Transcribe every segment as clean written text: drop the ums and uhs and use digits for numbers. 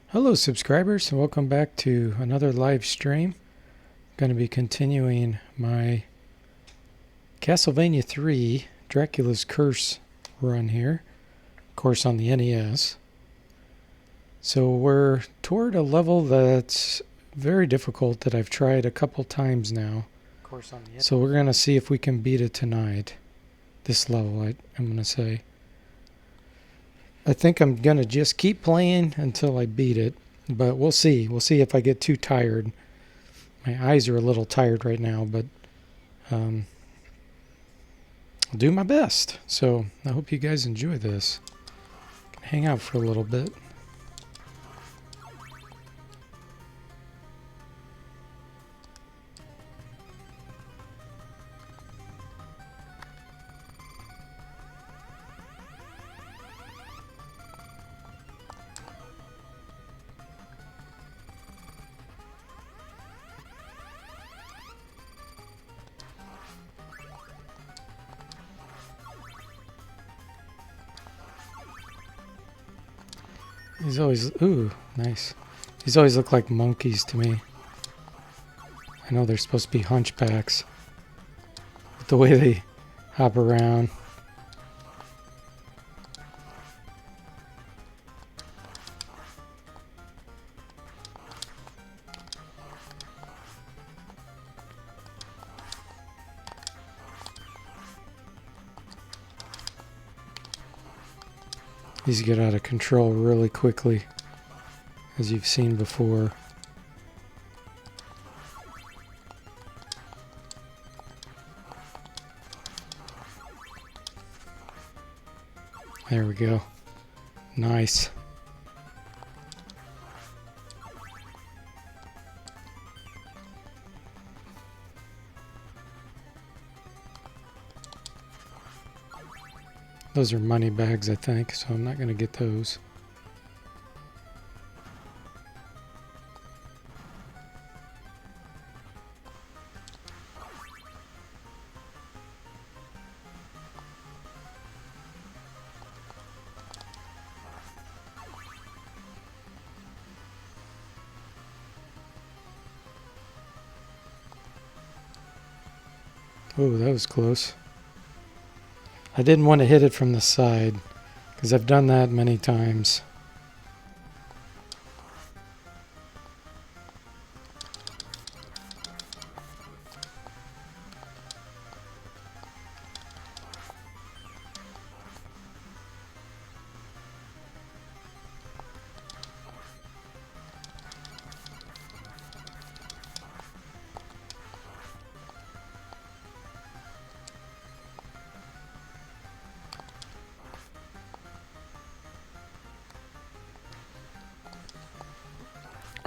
Hello subscribers and welcome back to another live stream. I'm going to be continuing my Castlevania III Dracula's Curse run here, of course on the NES. So we're toward a level that's very difficult that I've tried a couple times now. So we're going to see if we can beat it tonight. This level, I'm going to say. I think I'm going to just keep playing until I beat it. But we'll see. We'll see if I get too tired. My eyes are a little tired right now, but I'll do my best. So I hope you guys enjoy this. Hang out for a little bit. These always, ooh, nice. These always look like monkeys to me. I know they're supposed to be hunchbacks. But the way they hop around. These get out of control really quickly, as you've seen before. There we go. Nice. Those are money bags, I think, so I'm not going to get those. Oh, that was close. I didn't want to hit it from the side, because I've done that many times.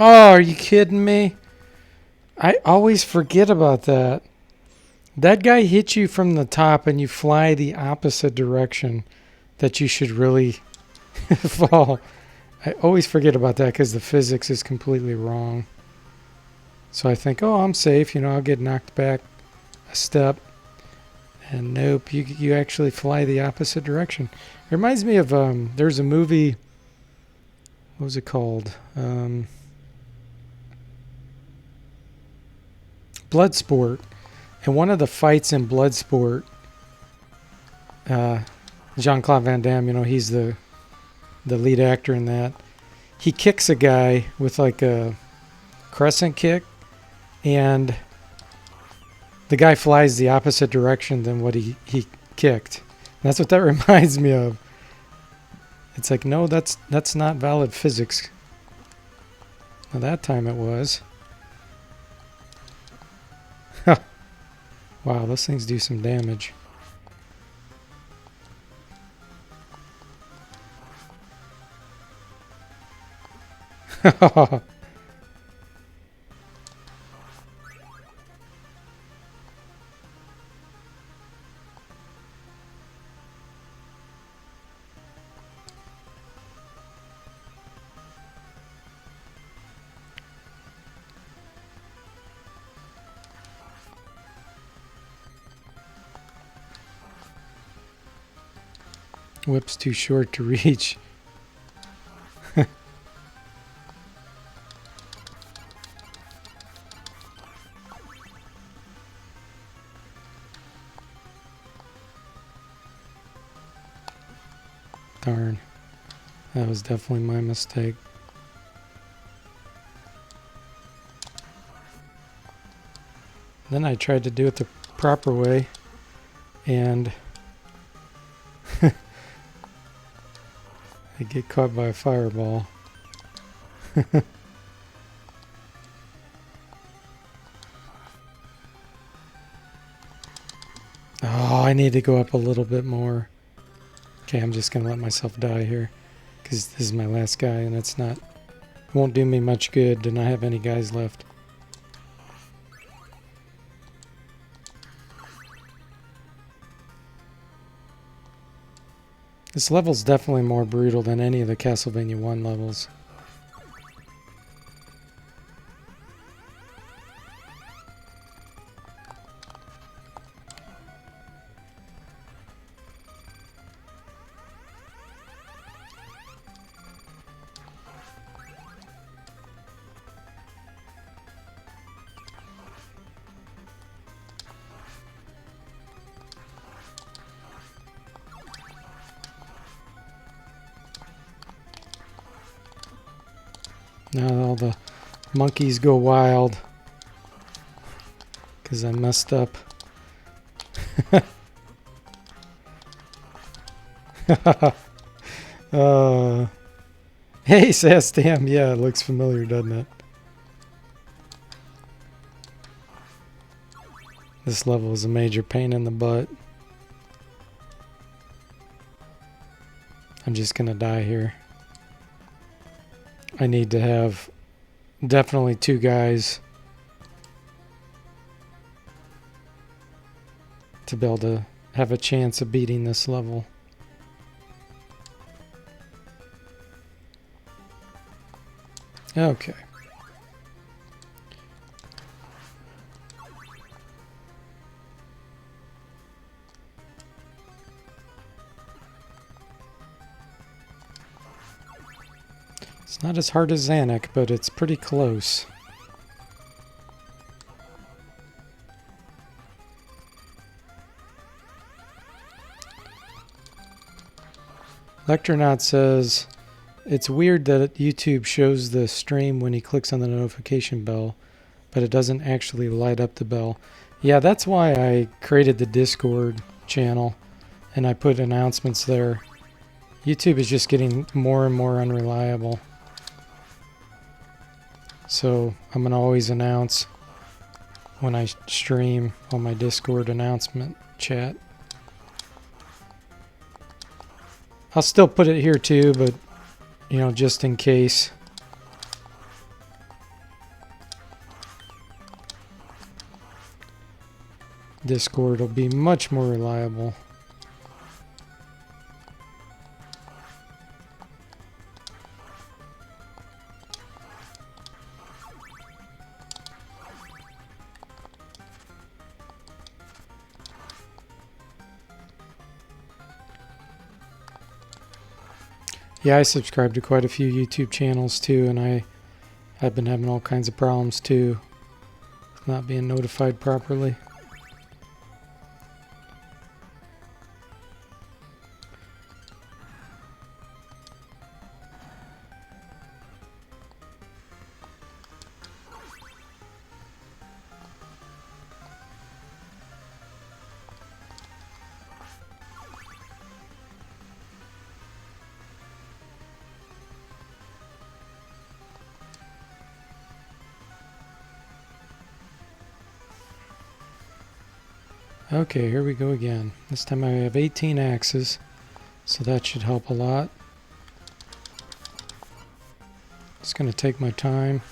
Oh, are you kidding me? I always forget about that. That guy hits you from the top and you fly the opposite direction that you should really fall. I always forget about that because the physics is completely wrong. So I think, oh, I'm safe. You know, I'll get knocked back a step. And nope, you actually fly the opposite direction. It reminds me of, there's a movie, what was it called? Bloodsport, and one of the fights in Bloodsport, Jean-Claude Van Damme, you know, he's the lead actor in that. He kicks a guy with like a crescent kick, and the guy flies the opposite direction than what he kicked. And that's what that reminds me of. It's like, no, that's not valid physics. Now that time it was. Wow, those things do some damage. Whip's too short to reach. darn. That was definitely my mistake. Then I tried to do it the proper way, and I get caught by a fireball. Oh, I need to go up a little bit more. Okay, I'm just gonna let myself die here, because this is my last guy, and it won't do me much good to not have any guys left. This level's definitely more brutal than any of the Castlevania 1 levels. Now all the monkeys go wild because I messed up. Hey, Sastam. Yeah, it looks familiar, doesn't it? This level is a major pain in the butt. I'm just gonna die here. I need to have definitely 2 guys to be able to have a chance of beating this level. Okay. It's not as hard as Zanuck, but it's pretty close. Lectronaut says, it's weird that YouTube shows the stream when he clicks on the notification bell, but it doesn't actually light up the bell. Yeah, that's why I created the Discord channel, and I put announcements there. YouTube is just getting more and more unreliable. So I'm going to always announce when I stream on my Discord announcement chat. I'll still put it here too, but you know, just in case. Discord will be much more reliable. Yeah, I subscribe to quite a few YouTube channels too, and I've been having all kinds of problems too, not being notified properly. Okay, here we go again. This time I have 18 axes, so that should help a lot. Just going to take my time.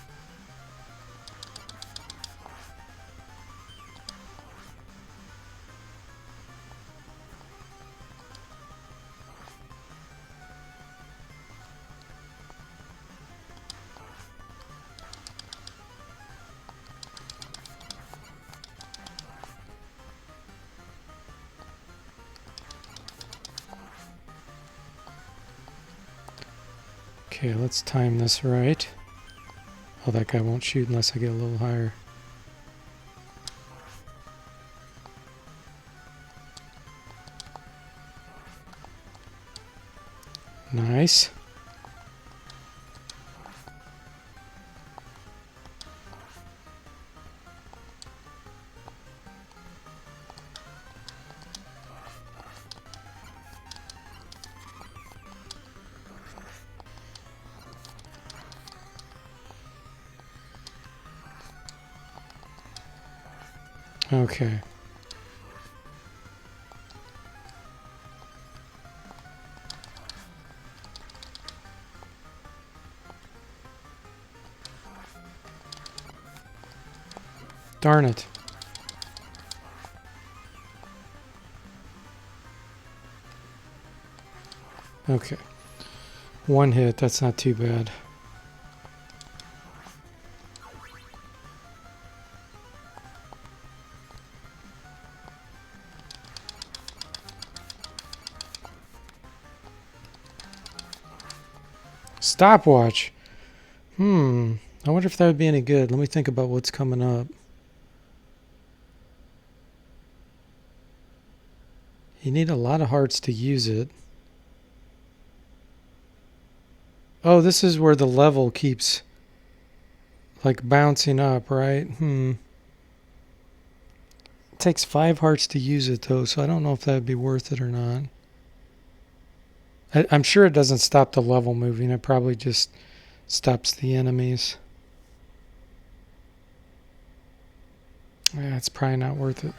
Okay, let's time this right. Oh, that guy won't shoot unless I get a little higher. Nice. Okay. Darn it. Okay. One hit, that's not too bad. Stopwatch. I wonder if that would be any good. Let me think about what's coming up. You need a lot of hearts to use it. Oh, this is where the level keeps like bouncing up, right? It takes 5 hearts to use it though, so I don't know if that would be worth it or not. I'm sure it doesn't stop the level moving. It probably just stops the enemies. Yeah, it's probably not worth it.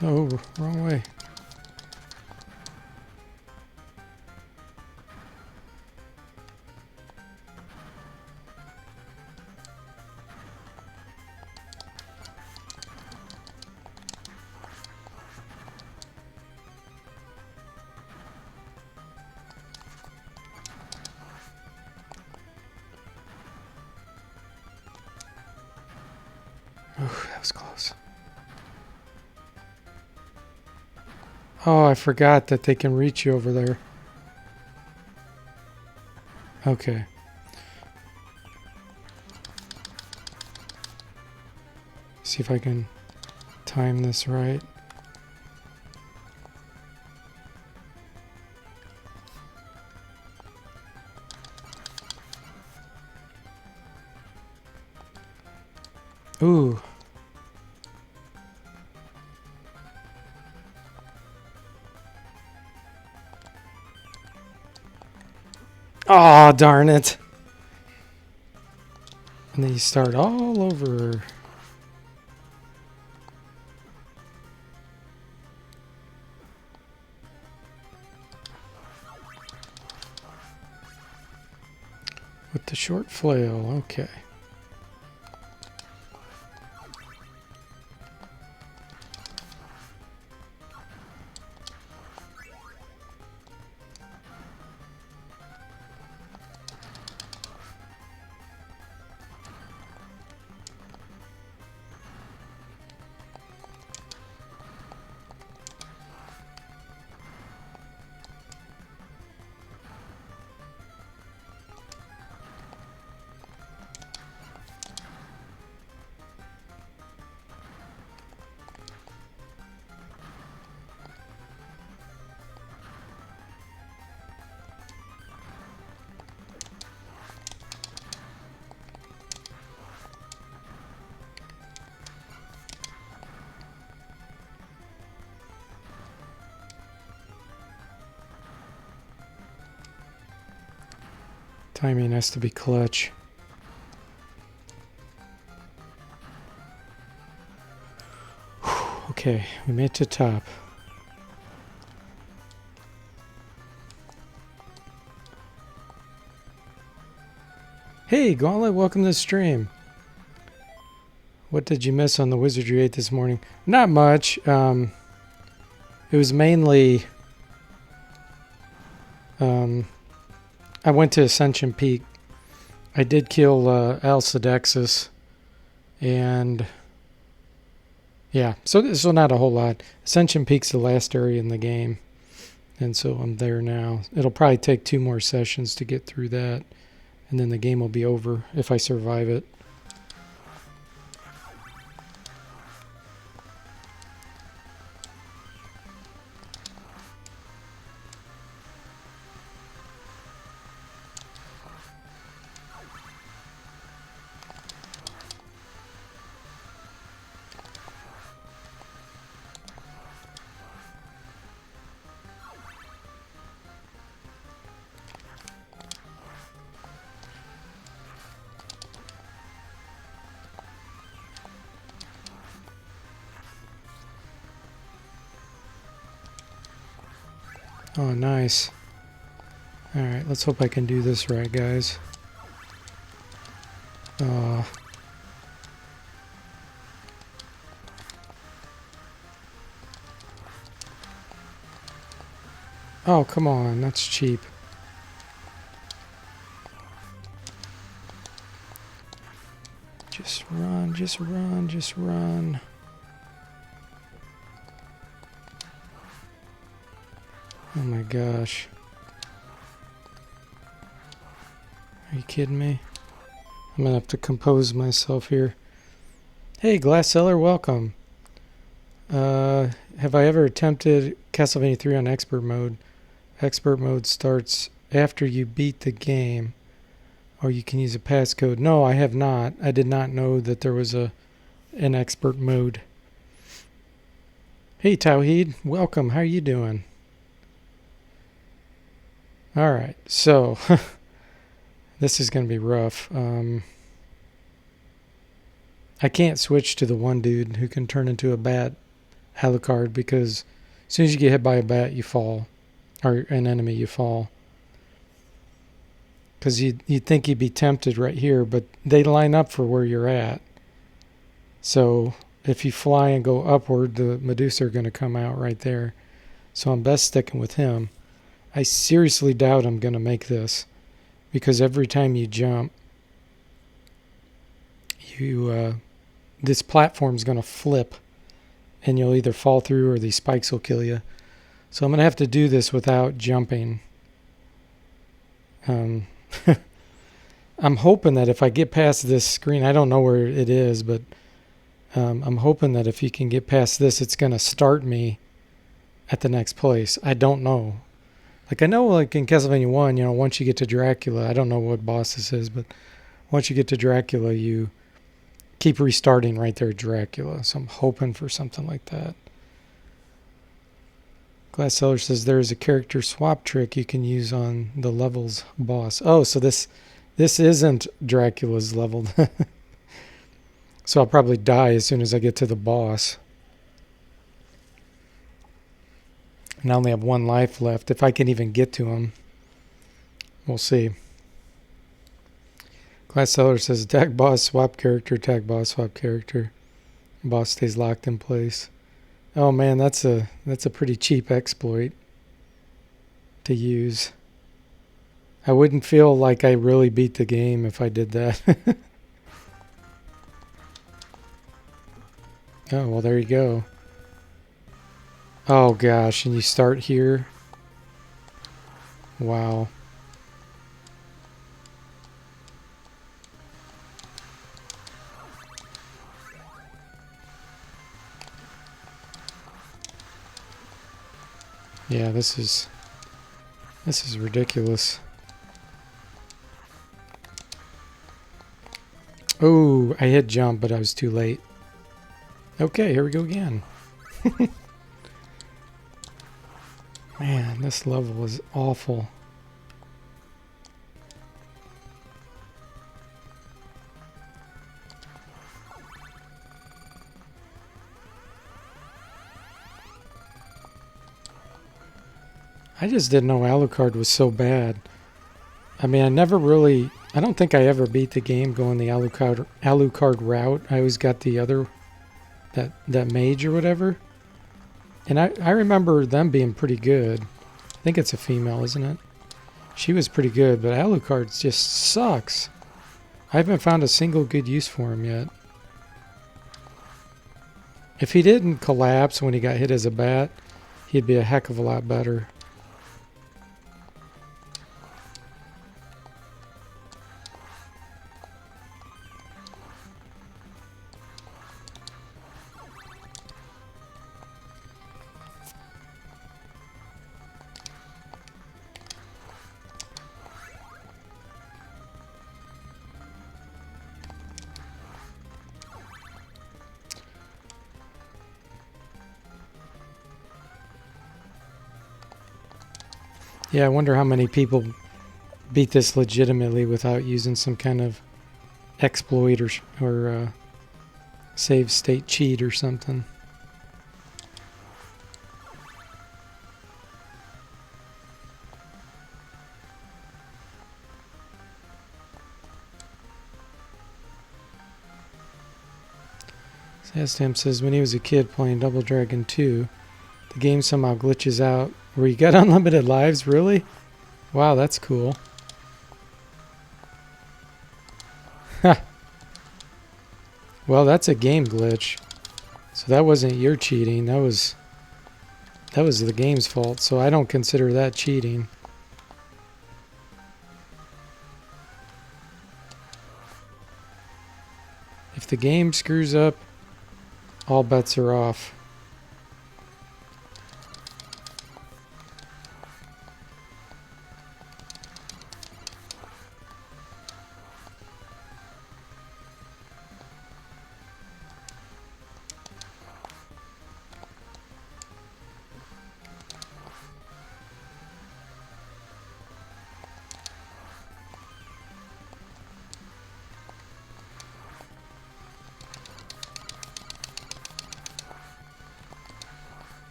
Oh, wrong way. Oh, that was close. Oh, I forgot that they can reach you over there. Okay. See if I can time this right. Ooh. Oh, darn it. And then you start all over. With the short flail, okay. Timing has to be clutch. Okay, we made it to top. Hey, Gauntlet, welcome to the stream. What did you miss on the wizard you ate this morning? Not much. It was mainly... I went to Ascension Peak. I did kill Alcedexus. And... yeah, so not a whole lot. Ascension Peak's the last area in the game. And so I'm there now. It'll probably take 2 more sessions to get through that. And then the game will be over if I survive it. Oh, nice. Alright, let's hope I can do this right, guys. Oh, come on, that's cheap. Just run, just run, just run. Oh my gosh. Are you kidding me? I'm gonna have to compose myself here. Hey, Glass Seller, welcome. Have I ever attempted Castlevania III on expert mode? Expert mode starts after you beat the game, or you can use a passcode. No, I have not. I did not know that there was an expert mode. Hey, Tawheed, welcome. How are you doing? All right, so this is going to be rough. I can't switch to the one dude who can turn into a bat, Alucard, because as soon as you get hit by a bat, you fall. Or an enemy, you fall. Because you'd think you'd be tempted right here, but they line up for where you're at. So if you fly and go upward, the Medusa are going to come out right there. So I'm best sticking with him. I seriously doubt I'm going to make this, because every time you jump, this platform's going to flip, and you'll either fall through or these spikes will kill you. So I'm going to have to do this without jumping. I'm hoping that if I get past this screen, I don't know where it is, but I'm hoping that if you can get past this, it's going to start me at the next place. I don't know. Like, I know, like in Castlevania 1, once you get to Dracula, I don't know what boss this is, but once you get to Dracula, you keep restarting right there at Dracula. So I'm hoping for something like that. Glass Seller says there is a character swap trick you can use on the levels boss. Oh, so this isn't Dracula's level. So I'll probably die as soon as I get to the boss. And I only have 1 life left. If I can even get to him, we'll see. Glass Seller says attack boss, swap character, attack boss, swap character. Boss stays locked in place. Oh man, that's a pretty cheap exploit to use. I wouldn't feel like I really beat the game if I did that. Oh, well, there you go. Oh gosh, and you start here. Wow. Yeah, this is ridiculous. Oh, I hit jump, but I was too late. Okay, here we go again. Man, this level is awful. I just didn't know Alucard was so bad. I mean, I don't think I ever beat the game going the Alucard route. I always got the other, that mage or whatever. And I remember them being pretty good. I think it's a female, isn't it? She was pretty good, but Alucard just sucks. I haven't found a single good use for him yet. If he didn't collapse when he got hit as a bat, he'd be a heck of a lot better. Yeah, I wonder how many people beat this legitimately without using some kind of exploit or save state cheat or something. Sastam says when he was a kid playing Double Dragon 2, the game somehow glitches out where you got unlimited lives. Really? Wow, that's cool. Well, that's a game glitch. So that wasn't your cheating. That was the game's fault. So I don't consider that cheating. If the game screws up, all bets are off.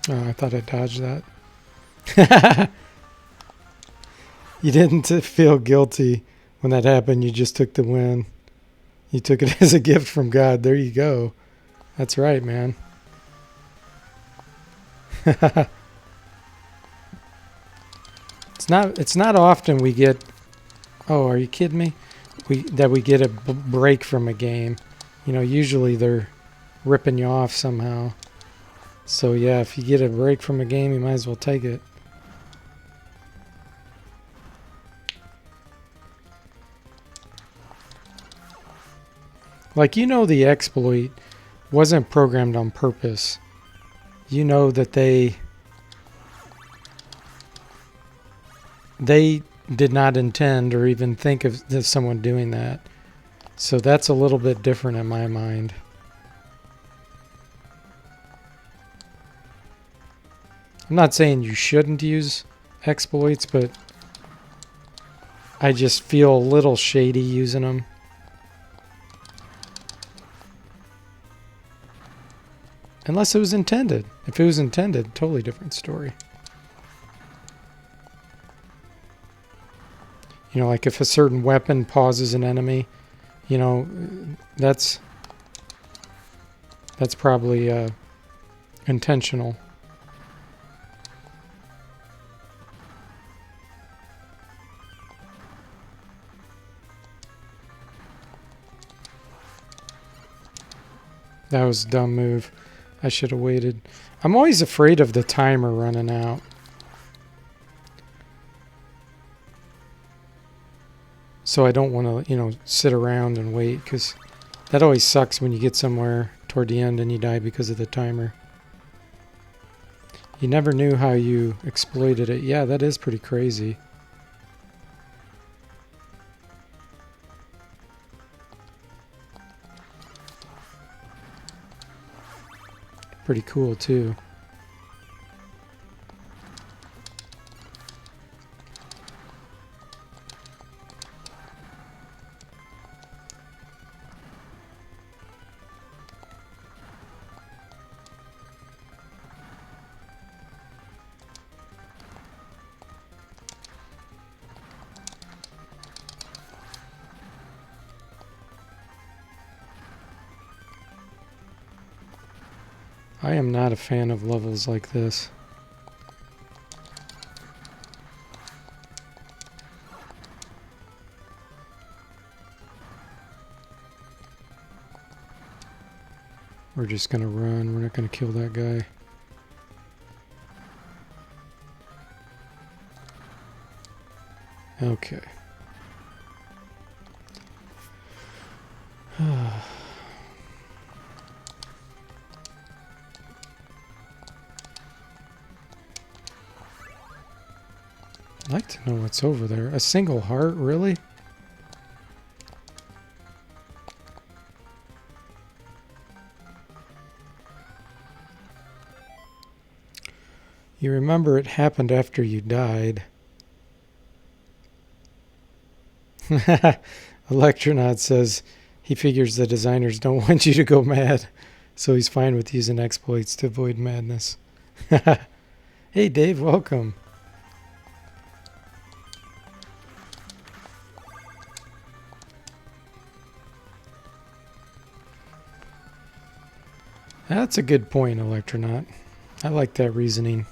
Oh, I thought I dodged that. You didn't feel guilty when that happened. You just took the win. You took it as a gift from God. There you go. That's right, man. It's not often we get. Oh, are you kidding me? That we get a break from a game. You know, usually they're ripping you off somehow. So yeah, if you get a break from a game, you might as well take it. Like, you know, the exploit wasn't programmed on purpose. You know that they did not intend or even think of someone doing that. So that's a little bit different in my mind. I'm not saying you shouldn't use exploits, but I just feel a little shady using them. Unless it was intended. If it was intended, totally different story. You know, like if a certain weapon pauses an enemy, you know, that's probably intentional. That was a dumb move. I should have waited. I'm always afraid of the timer running out. So I don't want to, you know, sit around and wait, because that always sucks when you get somewhere toward the end and you die because of the timer. You never knew how you exploited it. Yeah, that is pretty crazy. Pretty cool too. I am not a fan of levels like this. We're just gonna run. We're not gonna kill that guy. Okay. I'd like to know what's over there. A single heart, really? You remember it happened after you died. Electronaut says he figures the designers don't want you to go mad, so he's fine with using exploits to avoid madness. Hey Dave, welcome. That's a good point, Electronaut. I like that reasoning.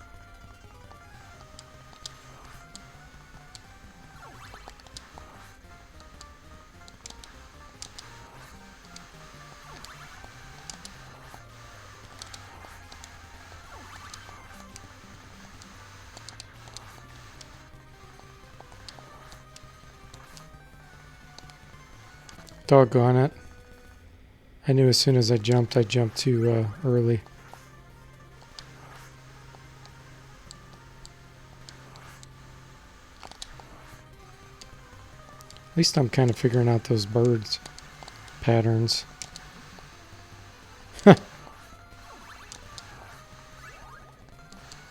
Doggone it. I knew as soon as I jumped too early. At least I'm kind of figuring out those birds' patterns.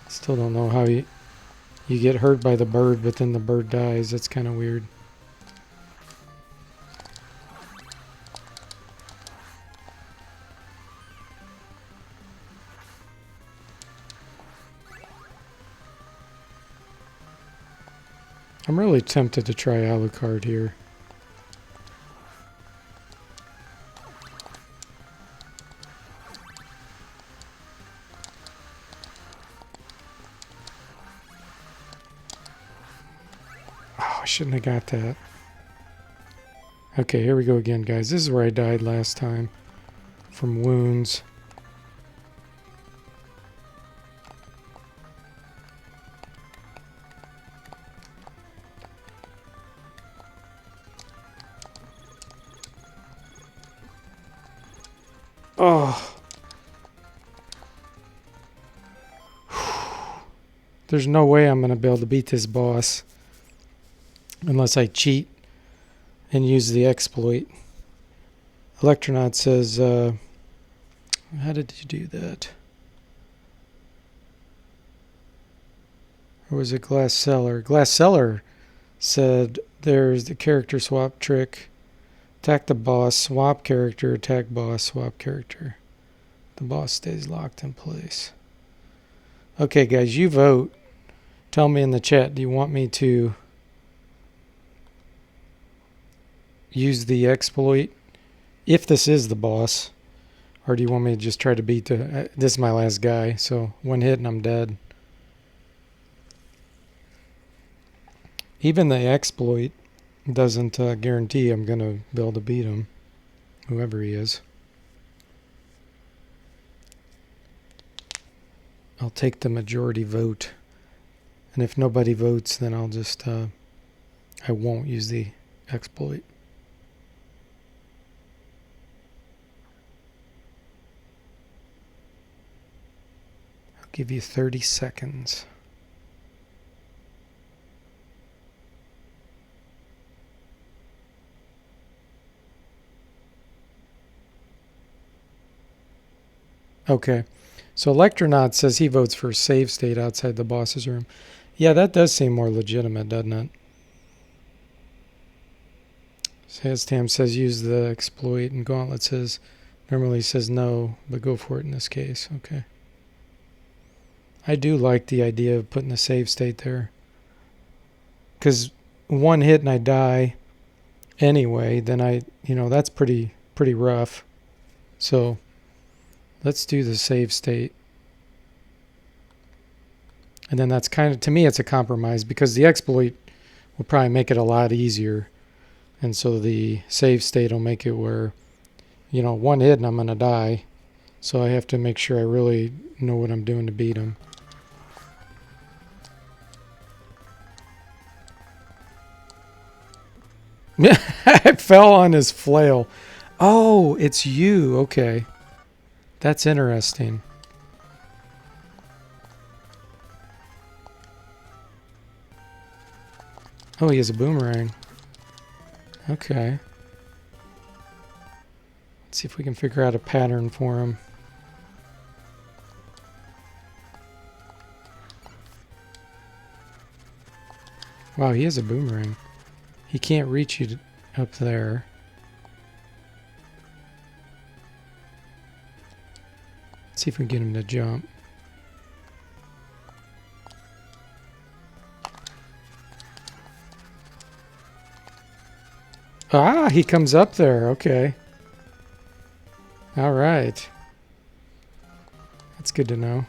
Still don't know how you get hurt by the bird, but then the bird dies. That's kind of weird. I'm really tempted to try Alucard here. Oh, I shouldn't have got that. Okay, here we go again, guys. This is where I died last time. From wounds. Oh. There's no way I'm going to be able to beat this boss unless I cheat and use the exploit. Electronaut says, how did you do that? Or was it Glass Cellar? Glass Cellar said there's the character swap trick. Attack the boss, swap character, attack boss, swap character. The boss stays locked in place. Okay, guys, you vote. Tell me in the chat, do you want me to use the exploit if this is the boss? Or do you want me to just try to beat the... this is my last guy, so one hit and I'm dead. Even the exploit doesn't guarantee I'm going to be able to beat him, whoever he is. I'll take the majority vote. And if nobody votes, then I'll just... I won't use the exploit. I'll give you 30 seconds. Okay, so Electronaut says he votes for a save state outside the boss's room. Yeah, that does seem more legitimate, doesn't it? Saztam says use the exploit, and Gauntlet says normally says no, but go for it in this case. Okay. I do like the idea of putting a save state there. Because one hit and I die anyway, then that's pretty rough. So Let's do the save state. And then that's kind of, to me, it's a compromise because the exploit will probably make it a lot easier. And so the save state will make it where, you know, one hit and I'm going to die. So I have to make sure I really know what I'm doing to beat him. I fell on his flail. Oh, it's you. Okay. That's interesting. Oh, he has a boomerang. Okay. Let's see if we can figure out a pattern for him. Wow, he has a boomerang. He can't reach you up there. Let's see if we can get him to jump. Ah, he comes up there. Okay. All right. That's good to know.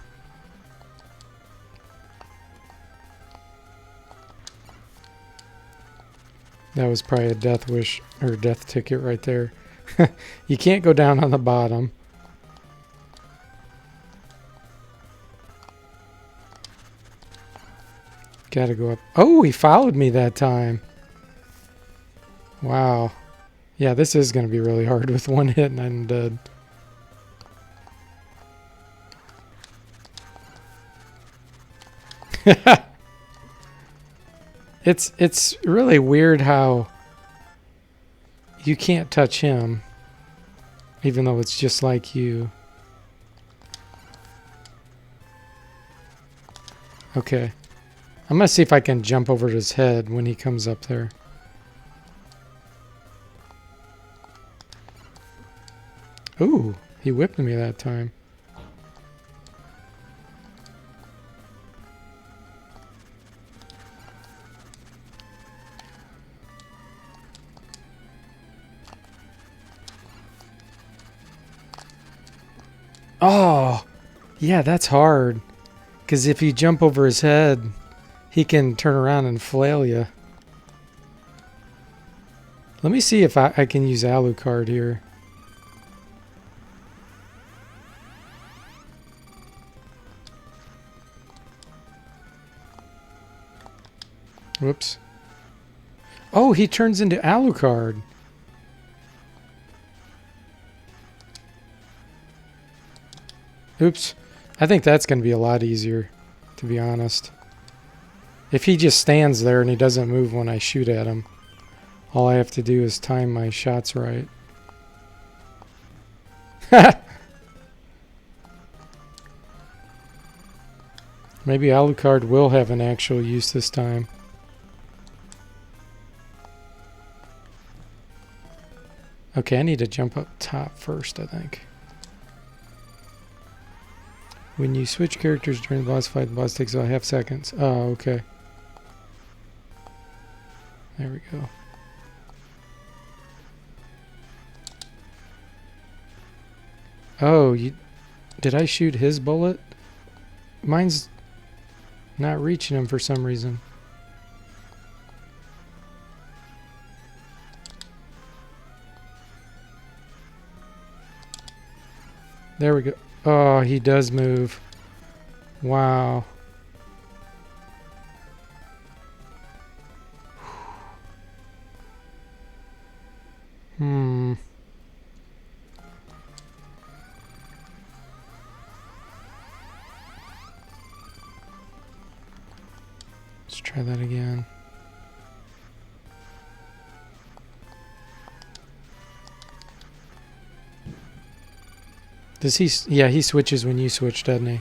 That was probably a death wish or death ticket right there. You can't go down on the bottom. Gotta go up. Oh, he followed me that time. Wow. Yeah, this is going to be really hard with one hit and I'm dead. It's really weird how you can't touch him, even though it's just like you. Okay. I'm going to see if I can jump over his head when he comes up there. Ooh, he whipped me that time. Oh, yeah, that's hard. Because if you jump over his head, he can turn around and flail you. Let me see if I can use Alucard here. Whoops. Oh, he turns into Alucard. Oops. I think that's going to be a lot easier, to be honest. If he just stands there and he doesn't move when I shoot at him, all I have to do is time my shots right. Maybe Alucard will have an actual use this time. Okay, I need to jump up top first, I think. When you switch characters during the boss fight, the boss takes about half seconds. Oh, okay. There we go. Oh, did I shoot his bullet? Mine's not reaching him for some reason. There we go. Oh, he does move. Wow. Let's try that again. Does he? Yeah, he switches when you switch, doesn't he?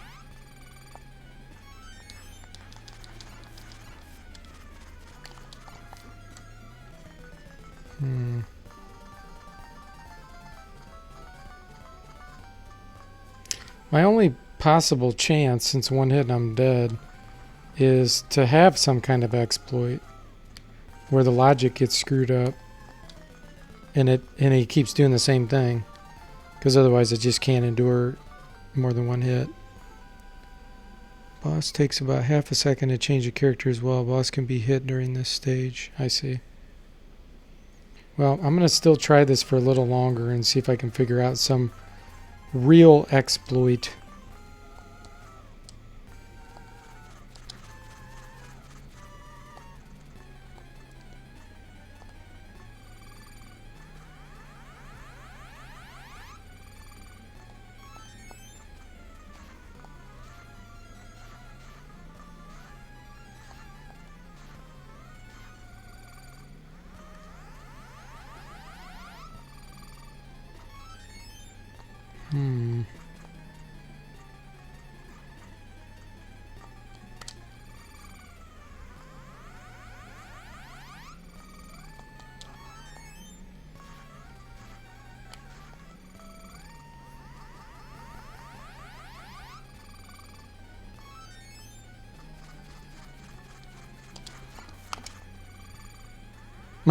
My only possible chance, since one hit and I'm dead, is to have some kind of exploit where the logic gets screwed up and he keeps doing the same thing, because otherwise it just can't endure more than one hit. Boss takes about half a second to change a character as well. Boss can be hit during this stage. I see. Well, I'm going to still try this for a little longer and see if I can figure out some real exploit.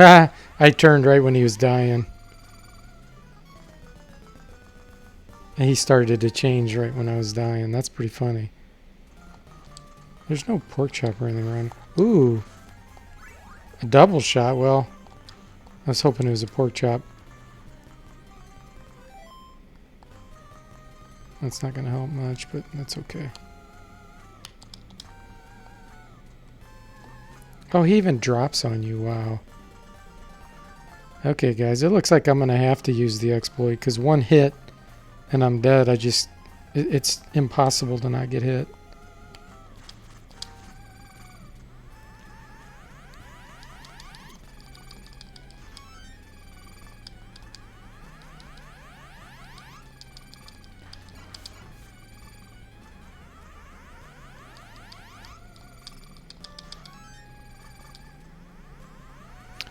Ah, I turned right when he was dying. And he started to change right when I was dying. That's pretty funny. There's no pork chop or anything around. Ooh. A double shot. Well, I was hoping it was a pork chop. That's not going to help much, but that's okay. Oh, he even drops on you. Wow. Okay, guys. It looks like I'm going to have to use the exploit because one hit and I'm dead. It's impossible to not get hit.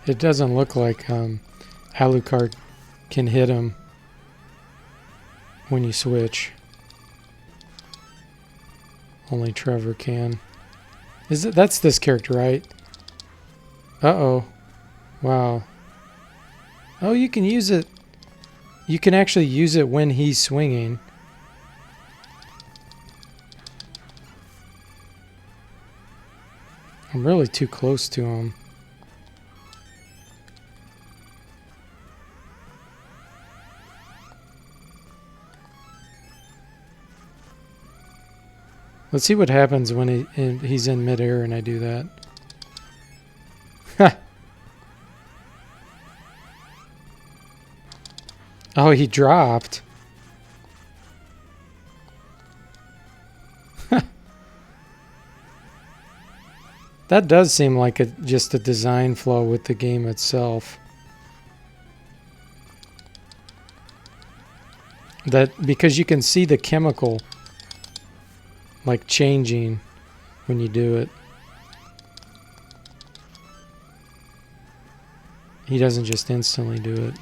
It doesn't look like Alucard can hit him when you switch. Only Trevor can. That's this character, right? Uh-oh. Wow. Oh, you can use it. You can actually use it when he's swinging. I'm really too close to him. Let's see what happens when he's in midair and I do that. Oh, he dropped. That does seem like just a design flaw with the game itself. Because you can see the chemical like changing when you do it. He doesn't just instantly do it.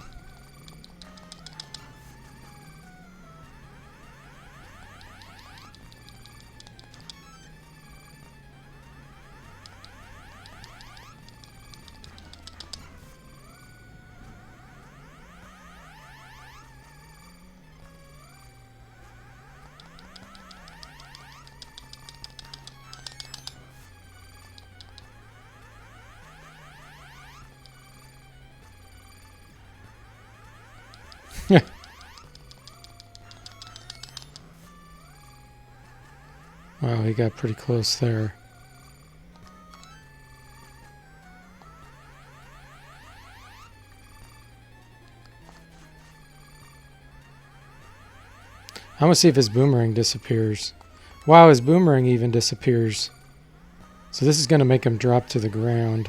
Wow, he got pretty close there. I'm gonna see if his boomerang disappears. Wow, his boomerang even disappears. So this is gonna make him drop to the ground.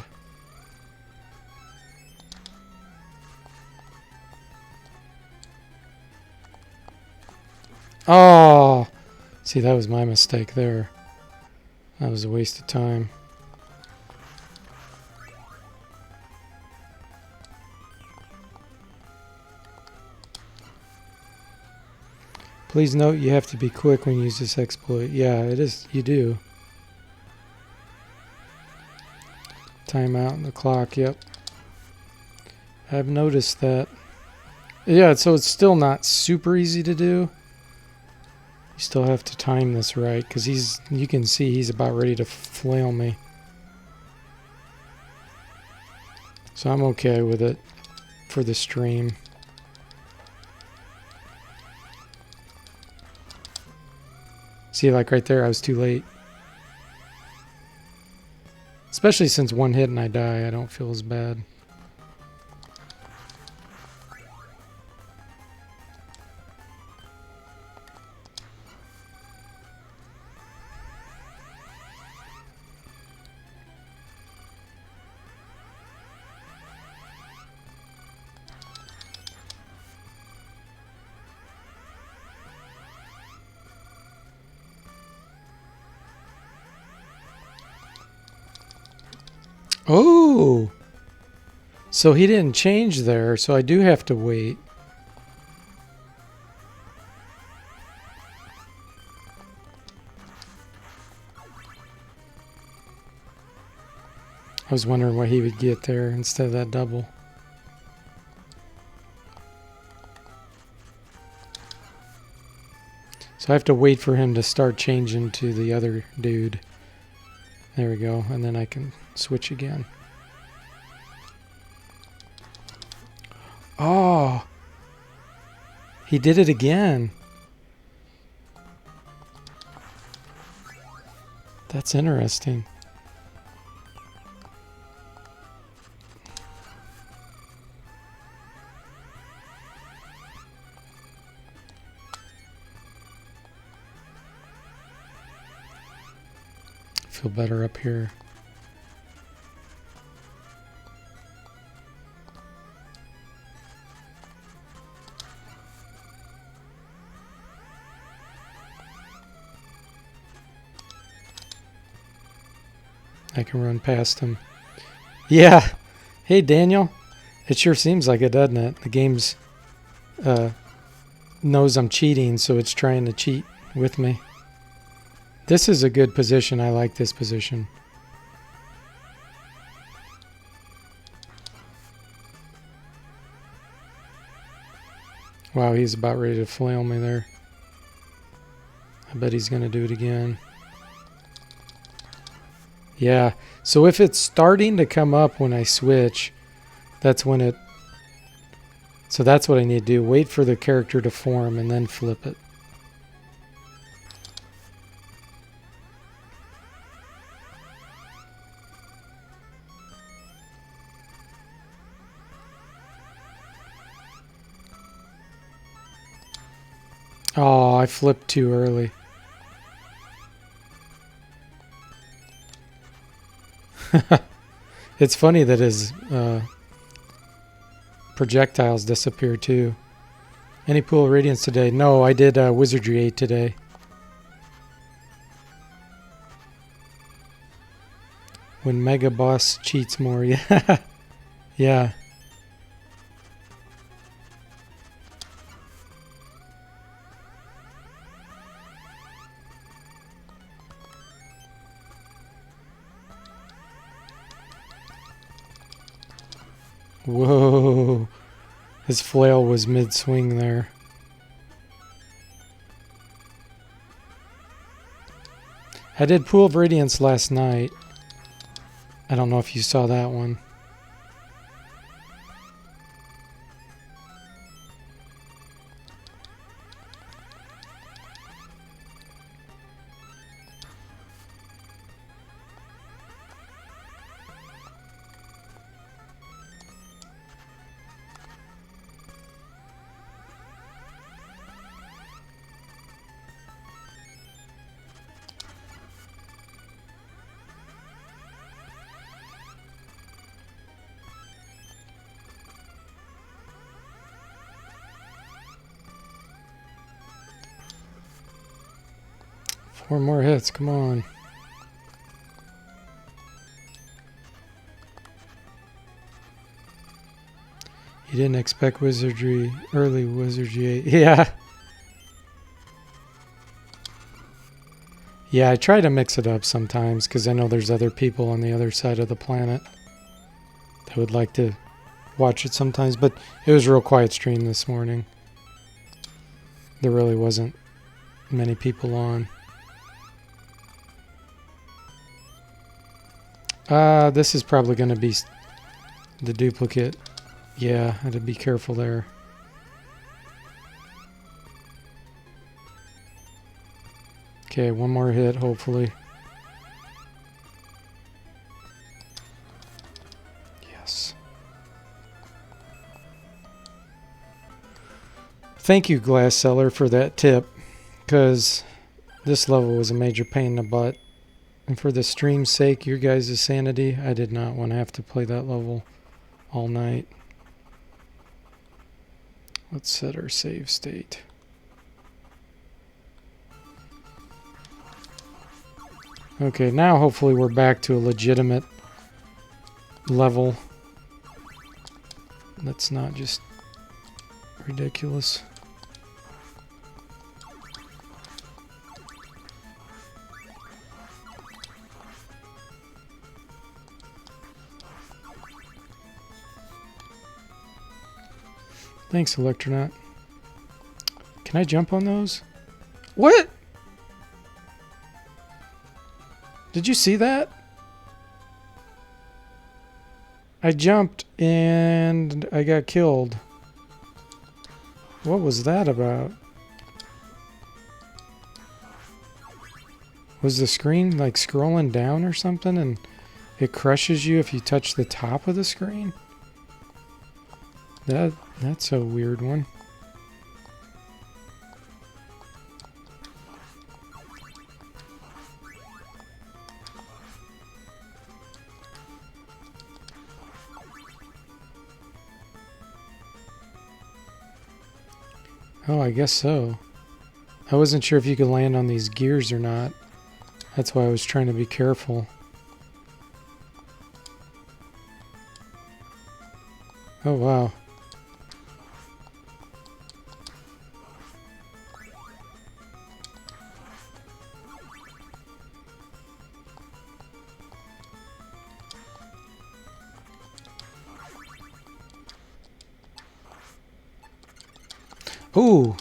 Oh! See, that was my mistake there. That was a waste of time. Please note you have to be quick when you use this exploit. Yeah, it is. You do. Timeout on the clock, yep. I've noticed that. Yeah, so it's still not super easy to do. You still have to time this right, because you can see he's about ready to flail me. So I'm okay with it for the stream. See, like right there, I was too late. Especially since one hit and I die, I don't feel as bad. Oh! So he didn't change there, so I do have to wait. I was wondering what he would get there instead of that double. So I have to wait for him to start changing to the other dude. There we go, and then I can switch again. Oh! He did it again. That's interesting. Feel better up here. I can run past him. Yeah. Hey, Daniel. It sure seems like it, doesn't it? The game's knows I'm cheating, so it's trying to cheat with me. This is a good position. I like this position. Wow, he's about ready to flail me there. I bet he's going to do it again. Yeah, so if it's starting to come up when I switch, that's when it... So that's what I need to do. Wait for the character to form and then flip it. Oh, I flipped too early. It's funny that his projectiles disappear too. Any Pool of Radiance today? No, I did Wizardry 8 today. When Mega Boss cheats more, yeah. Yeah. Whoa. His flail was mid-swing there. I did Pool of Radiance last night. I don't know if you saw that one. Four more hits, come on. You didn't expect Wizardry, early Wizardry 8. Yeah. Yeah, I try to mix it up sometimes because I know there's other people on the other side of the planet that would like to watch it sometimes, but it was a real quiet stream this morning. There really wasn't many people on. This is probably going to be the duplicate. Yeah, I had to be careful there. Okay, one more hit, hopefully. Yes. Thank you, Glass Seller, for that tip, because this level was a major pain in the butt. And for the stream's sake, your guys' sanity, I did not want to have to play that level all night. Let's set our save state. Okay, now hopefully we're back to a legitimate level. That's not just ridiculous. Thanks, Electronaut. Can I jump on those? What? Did you see that? I jumped and I got killed. What was that about? Was the screen like scrolling down or something and it crushes you if you touch the top of the screen? That's a weird one. Oh, I guess so. I wasn't sure if you could land on these gears or not. That's why I was trying to be careful. Oh, wow. Ooh.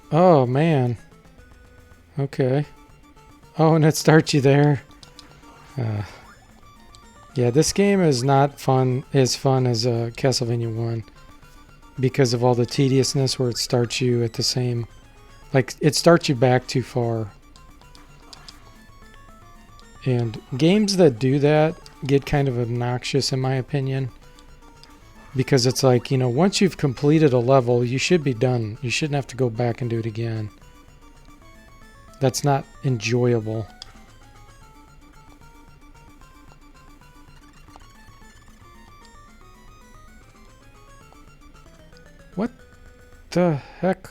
Oh, man. Okay. Oh, and it starts you there. Yeah, this game is not as fun as Castlevania 1 because of all the tediousness where it starts you at the same... Like, it starts you back too far. And games that do that get kind of obnoxious, in my opinion. Because it's like, you know, once you've completed a level, you should be done. You shouldn't have to go back and do it again. That's not enjoyable. What the heck?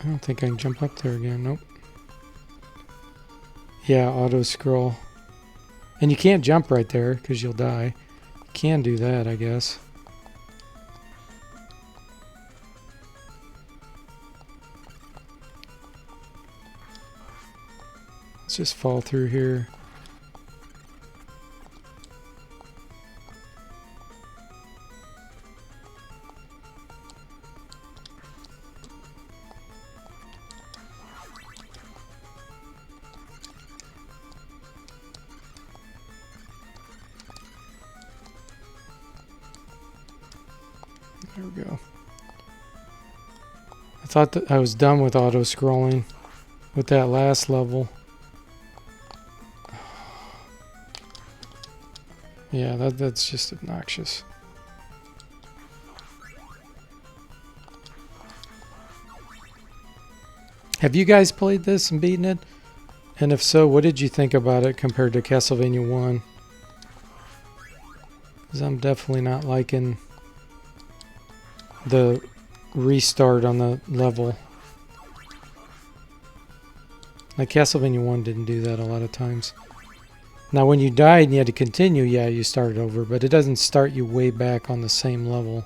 I don't think I can jump up there again. Nope. Yeah, auto scroll. And you can't jump right there because you'll die. You can do that, I guess. Let's just fall through here. There we go. I thought that I was done with auto scrolling with that last level. Yeah, that's just obnoxious. Have you guys played this and beaten it? And if so, what did you think about it compared to Castlevania 1? Because I'm definitely not liking the restart on the level. Like Castlevania 1 didn't do that a lot of times. Now when you died and you had to continue, yeah, you started over, but it doesn't start you way back on the same level.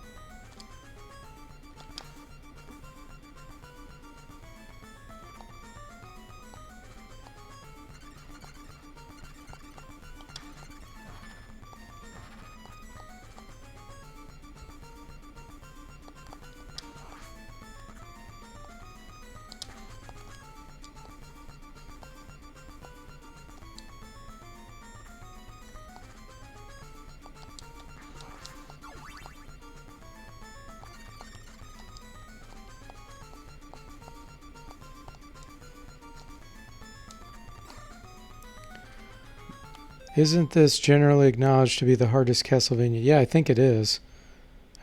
Isn't this generally acknowledged to be the hardest Castlevania? Yeah, I think it is.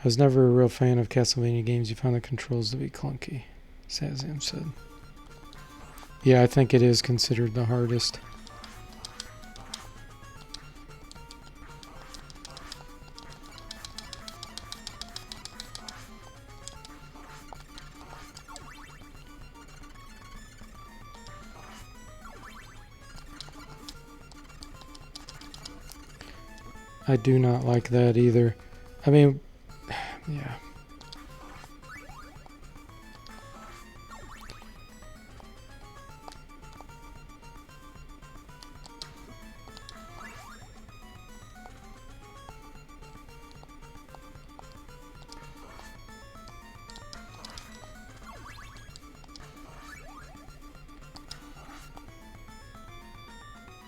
I was never a real fan of Castlevania games. You found the controls to be clunky, Sazium said. Yeah, I think it is considered the hardest. I do not like that either. I mean, yeah.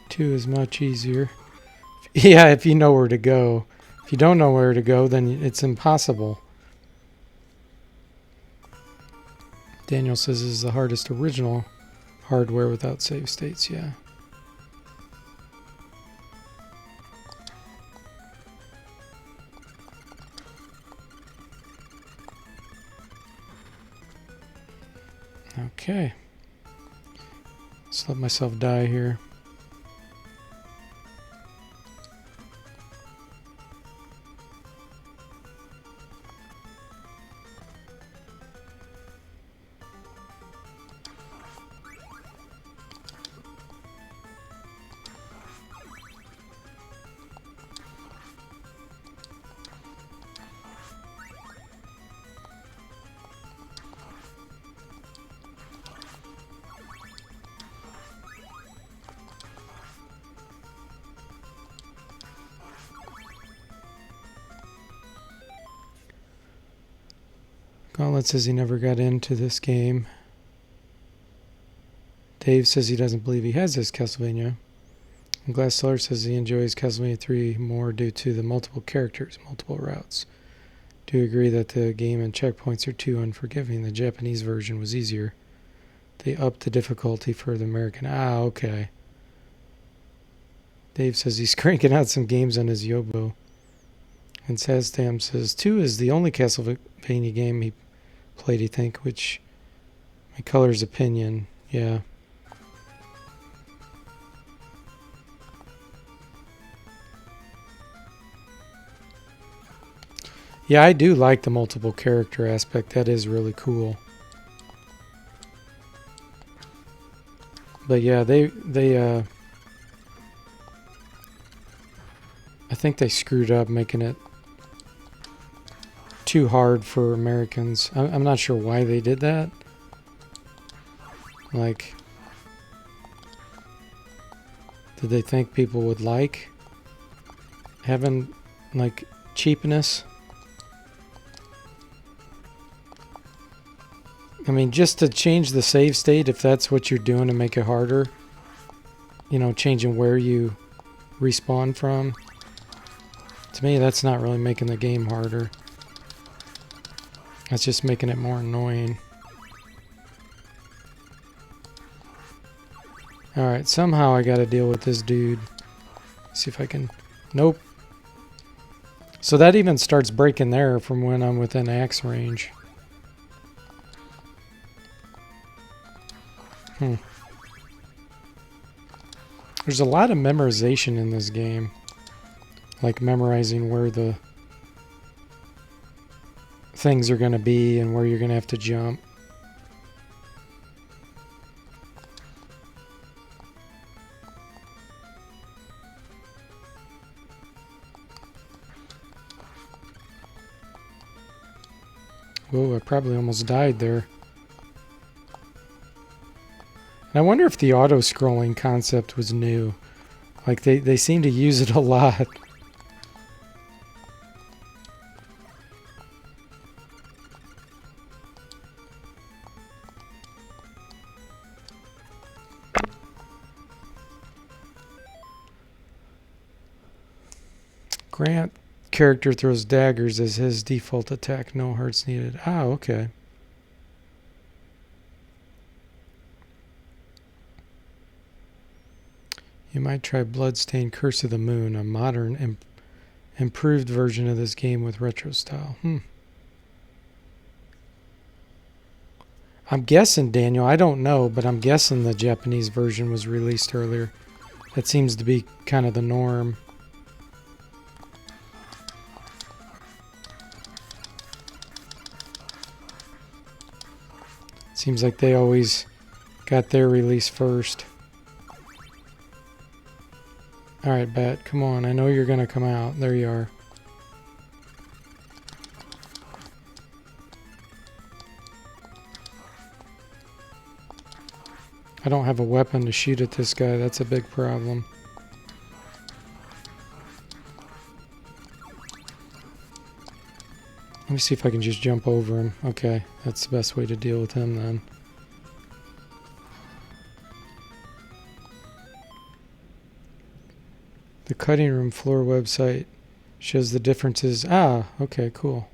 Two is much easier. Yeah, if you know where to go. If you don't know where to go, then it's impossible. Daniel says this is the hardest original hardware without save states, yeah. Okay. Let's let myself die here. Gauntlet says he never got into this game. Dave says he doesn't believe he has this Castlevania. And Glass Cellar says he enjoys Castlevania 3 more due to the multiple characters, multiple routes. Do you agree that the game and checkpoints are too unforgiving? The Japanese version was easier. They upped the difficulty for the American. Ah, okay. Dave says he's cranking out some games on his Yobo. And Saztam says 2 is the only Castlevania game he played, he think, which my color's opinion, yeah. Yeah, I do like the multiple character aspect. That is really cool. But yeah, they I think they screwed up making it too hard for Americans. I'm not sure why they did that. Like, did they think people would like having, like, cheapness? I mean, just to change the save state, if that's what you're doing to make it harder, you know, changing where you respawn from, to me, that's not really making the game harder. That's just making it more annoying. Alright, somehow I gotta deal with this dude. See if I can... Nope. So that even starts breaking there from when I'm within axe range. Hmm. There's a lot of memorization in this game. Like memorizing where the things are going to be and where you're going to have to jump. Whoa, I probably almost died there. And I wonder if the auto-scrolling concept was new. Like, they seem to use it a lot. Grant character throws daggers as his default attack. No hearts needed. Ah, okay. You might try Bloodstained Curse of the Moon, a modern, improved version of this game with retro style. I'm guessing, Daniel, I don't know, but I'm guessing the Japanese version was released earlier. That seems to be kind of the norm. Seems like they always got their release first. Alright, Bat, come on. I know you're going to come out. There you are. I don't have a weapon to shoot at this guy. That's a big problem. Let me see if I can just jump over him. Okay, that's the best way to deal with him then. The cutting room floor website shows the differences. Ah, okay, cool.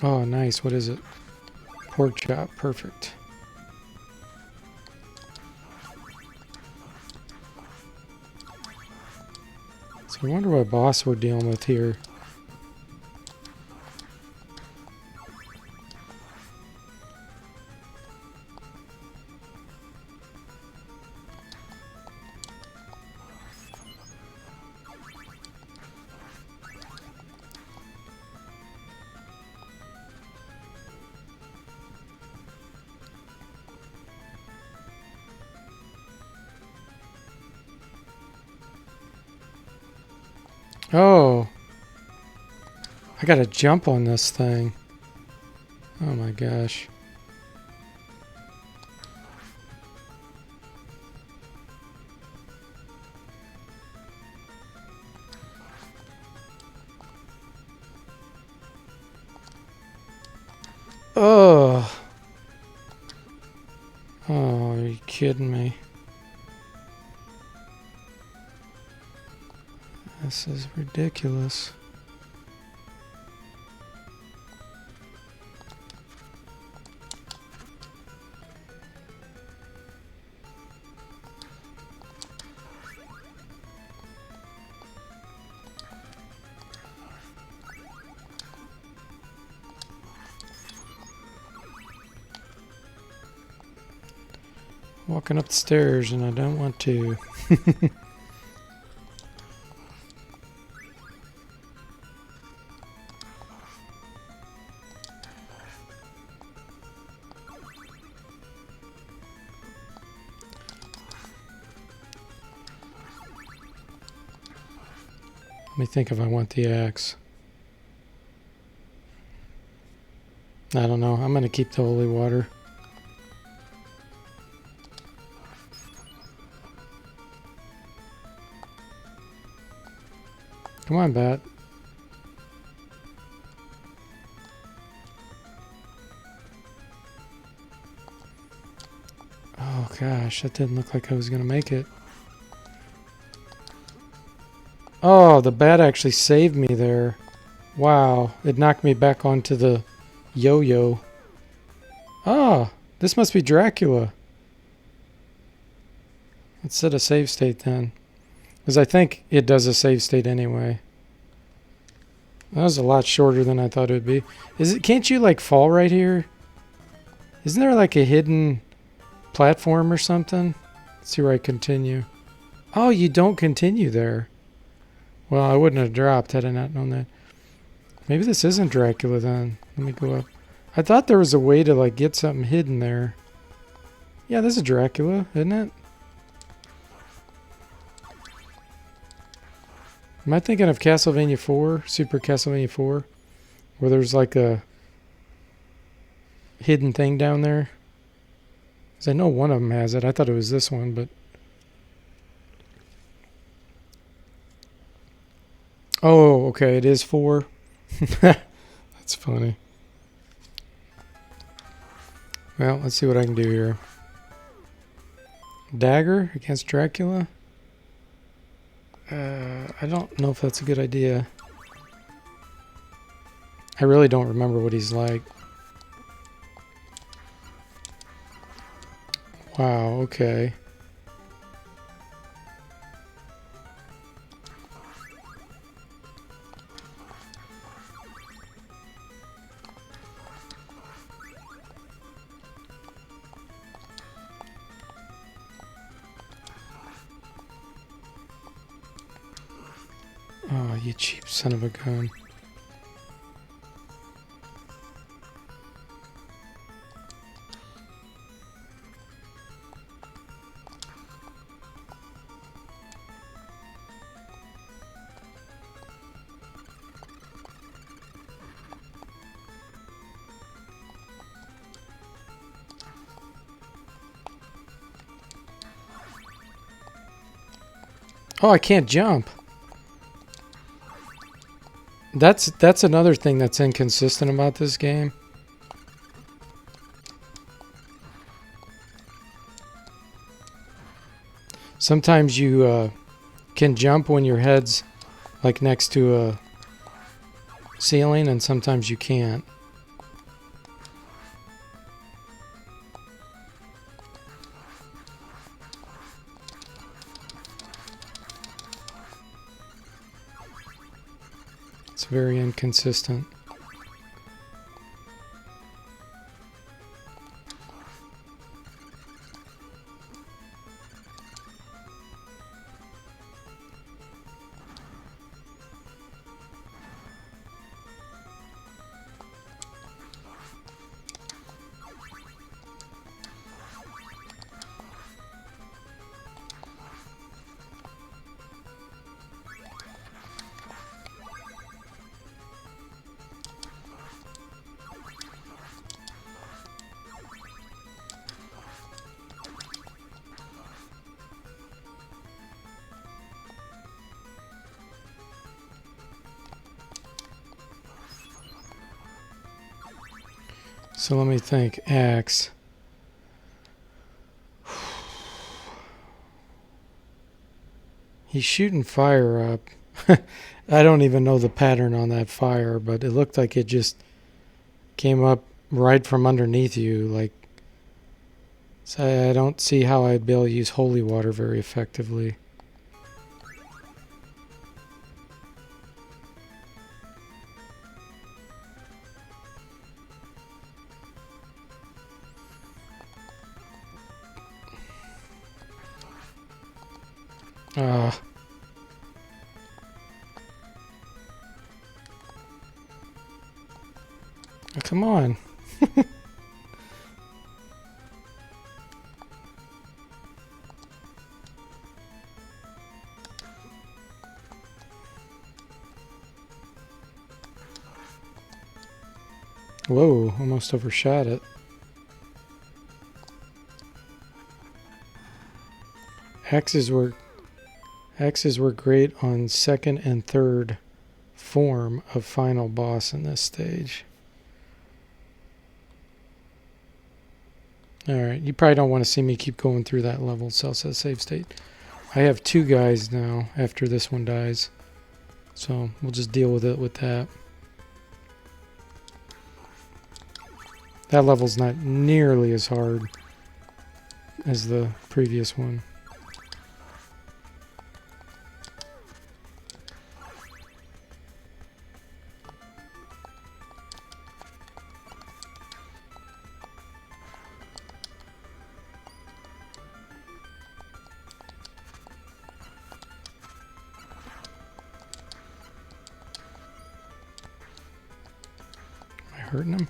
Oh, nice. What is it? Pork chop. Perfect. So I wonder what boss we're dealing with here. Oh, I gotta jump on this thing. Oh my gosh. Oh. Oh, are you kidding me? This is ridiculous. Walking up the stairs and I don't want to. Let me think if I want the axe. I don't know. I'm going to keep the holy water. Come on, Bat. Oh gosh, that didn't look like I was going to make it. Oh, the bat actually saved me there. Wow, it knocked me back onto the yo-yo. Ah, this must be Dracula. Let's set a save state then. Because I think it does a save state anyway. That was a lot shorter than I thought it would be. Is it? Can't you like fall right here? Isn't there like a hidden platform or something? Let's see where I continue. Oh, you don't continue there. Well, I wouldn't have dropped had I not known that. Maybe this isn't Dracula then. Let me go up. I thought there was a way to like get something hidden there. Yeah, this is Dracula, isn't it? Am I thinking of Castlevania 4, Super Castlevania 4, where there's like a hidden thing down there? Because I know one of them has it. I thought it was this one, but... Oh, okay, it is 4. That's funny. Well, let's see what I can do here. Dagger against Dracula? I don't know if that's a good idea. I really don't remember what he's like. Wow, okay. Oh, you cheap son of a gun. Oh, I can't jump. That's another thing that's inconsistent about this game. Sometimes you can jump when your head's like next to a ceiling, and sometimes you can't. It's very inconsistent. So let me think. Axe. He's shooting fire up. I don't even know the pattern on that fire, but it looked like it just came up right from underneath you. Like, so I don't see how I'd be able to use holy water very effectively. Oh, come on. Whoa, almost overshot it. Axes were great on second and third form of final boss in this stage. Alright, you probably don't want to see me keep going through that level, so I'll set save state. I have 2 guys now after this one dies, so we'll just deal with it with that. That level's not nearly as hard as the previous one. hurting him?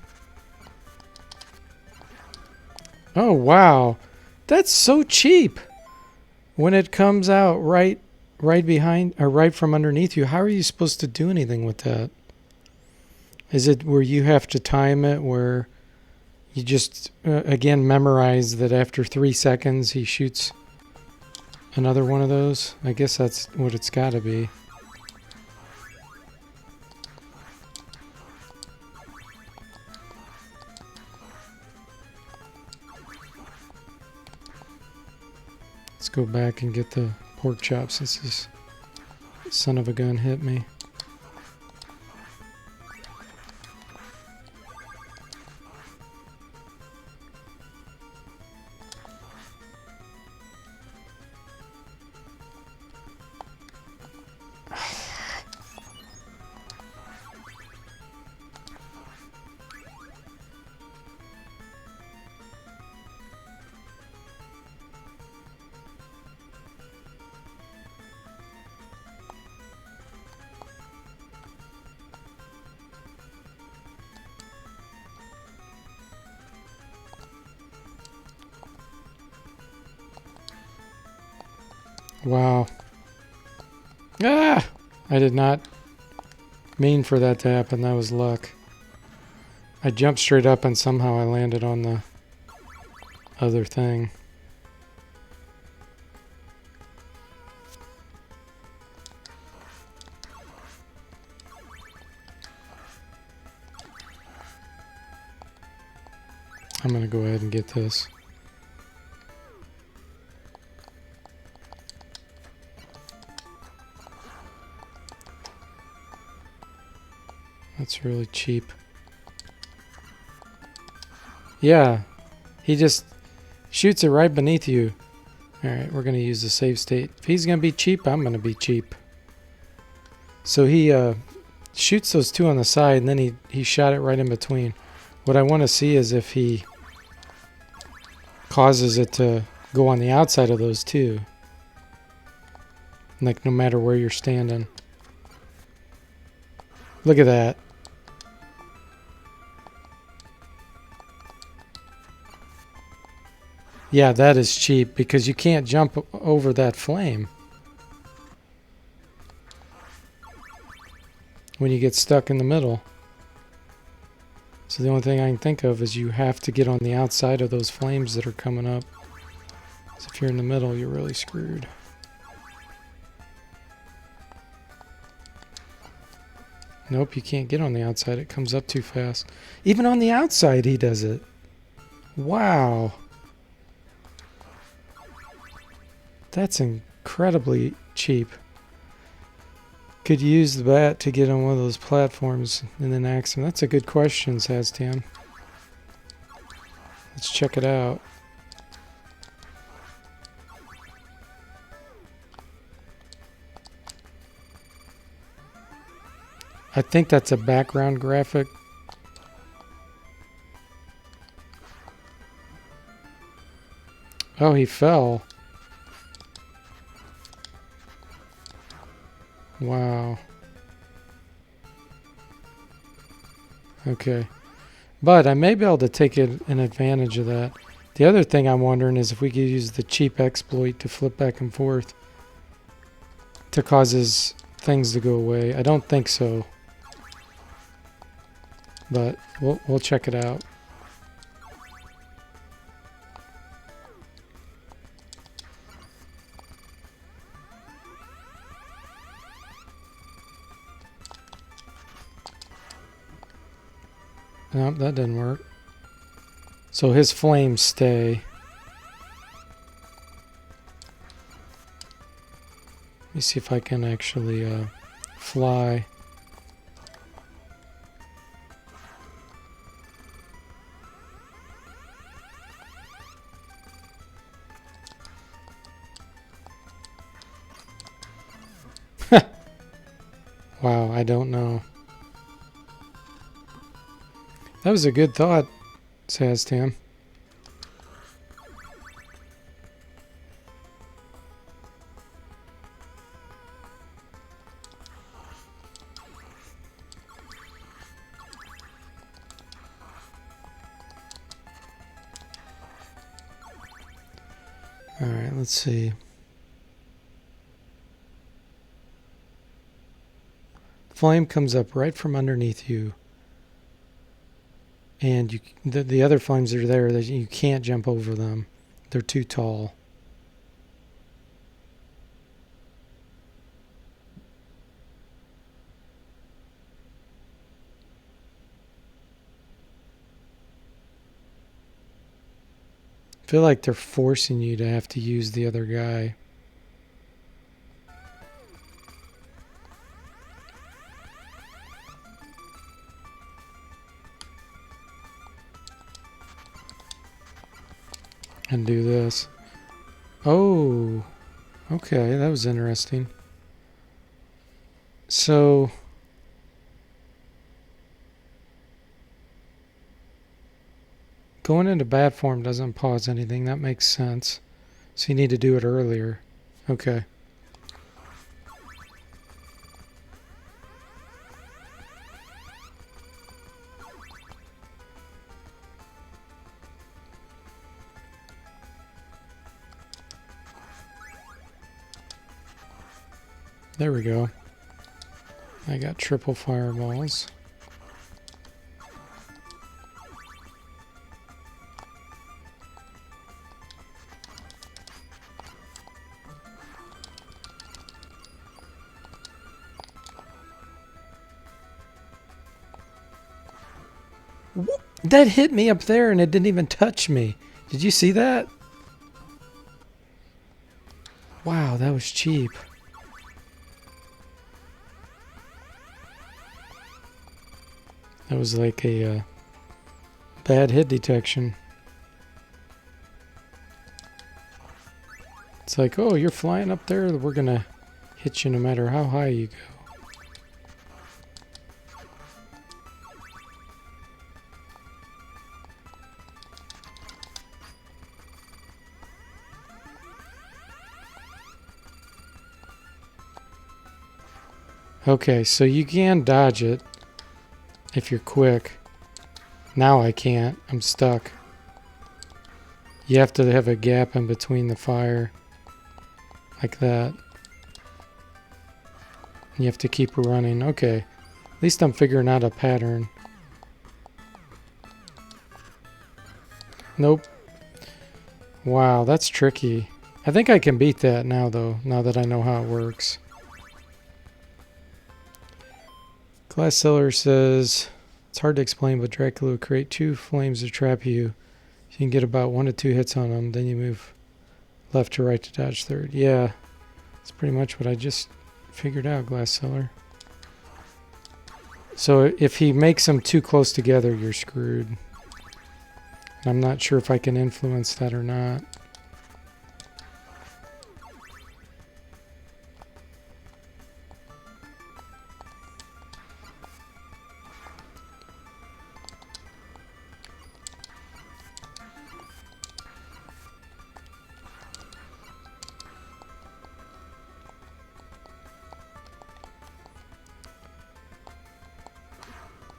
Oh, wow. That's so cheap. When it comes out right behind or right from underneath you, how are you supposed to do anything with that? Is it where you have to time it where you just, again, memorize that after 3 seconds he shoots another one of those? I guess that's what it's got to be. Let's go back and get the pork chops since this son of a gun hit me. Wow. Ah! I did not mean for that to happen. That was luck. I jumped straight up and somehow I landed on the other thing. I'm going to go ahead and get this. That's really cheap. Yeah, he just shoots it right beneath you. Alright, we're going to use the save state. If he's going to be cheap, I'm going to be cheap. So he shoots those two on the side, and then he shot it right in between. What I want to see is if he causes it to go on the outside of those two. Like, no matter where you're standing. Look at that. Yeah, that is cheap because you can't jump over that flame when you get stuck in the middle. So the only thing I can think of is you have to get on the outside of those flames that are coming up. So if you're in the middle, you're really screwed. Nope, you can't get on the outside. It comes up too fast. Even on the outside, he does it. Wow. That's incredibly cheap. Could you use the bat to get on one of those platforms and then axe him? That's a good question, Saztam. Let's check it out. I think that's a background graphic. Oh, he fell. Wow. Okay. But I may be able to take an advantage of that. The other thing I'm wondering is if we could use the cheap exploit to flip back and forth to cause his things to go away. I don't think so. But we'll check it out. Nope, that didn't work. So his flames stay. Let me see if I can actually fly. Wow, I don't know. That was a good thought, Saztam. Alright, let's see. Flame comes up right from underneath you. And the other flames are there that you can't jump over them. They're too tall. I feel like they're forcing you to have to use the other guy. And do this. Oh, okay, that was interesting. So, going into bad form doesn't pause anything. That makes sense. So you need to do it earlier. Okay. There we go. I got triple fireballs. That hit me up there and it didn't even touch me. Did you see that? Wow, that was cheap. That was like a bad hit detection. It's like, oh, you're flying up there, we're gonna hit you no matter how high you go. Okay, so you can dodge it if you're quick. Now I can't. I'm stuck. You have to have a gap in between the fire. Like that. You have to keep running. Okay. At least I'm figuring out a pattern. Nope. Wow, that's tricky. I think I can beat that now, though, now that I know how it works. Glass Cellar says, it's hard to explain, but Dracula will create 2 flames to trap you. You can get about 1 to 2 hits on them, then you move left to right to dodge third. Yeah, that's pretty much what I just figured out, Glass Cellar. So if he makes them too close together, you're screwed. And I'm not sure if I can influence that or not.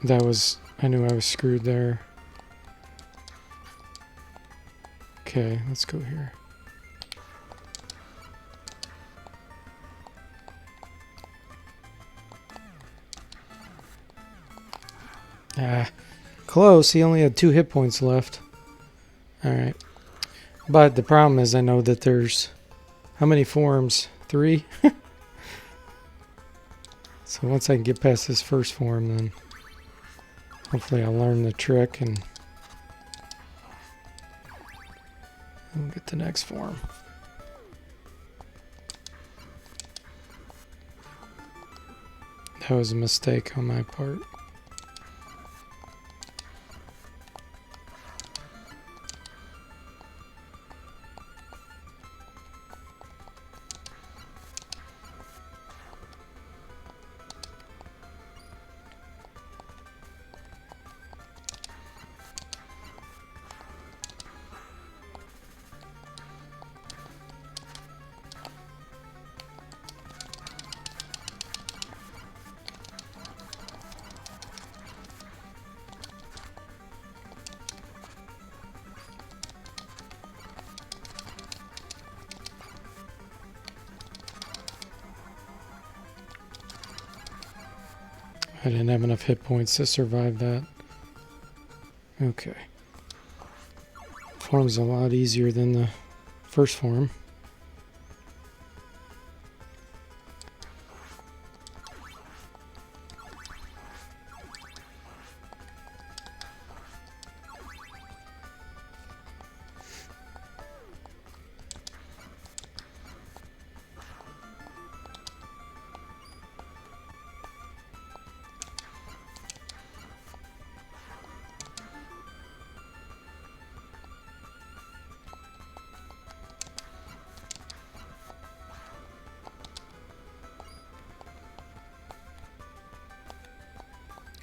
That was, I knew I was screwed there. Okay, let's go here. Ah, close. He only had 2 hit points left. Alright. But the problem is I know that there's, how many forms? 3? So once I can get past this first form, then hopefully I'll learn the trick and we'll get the next form. That was a mistake on my part. I didn't have enough hit points to survive that. Okay. Form's a lot easier than the first form.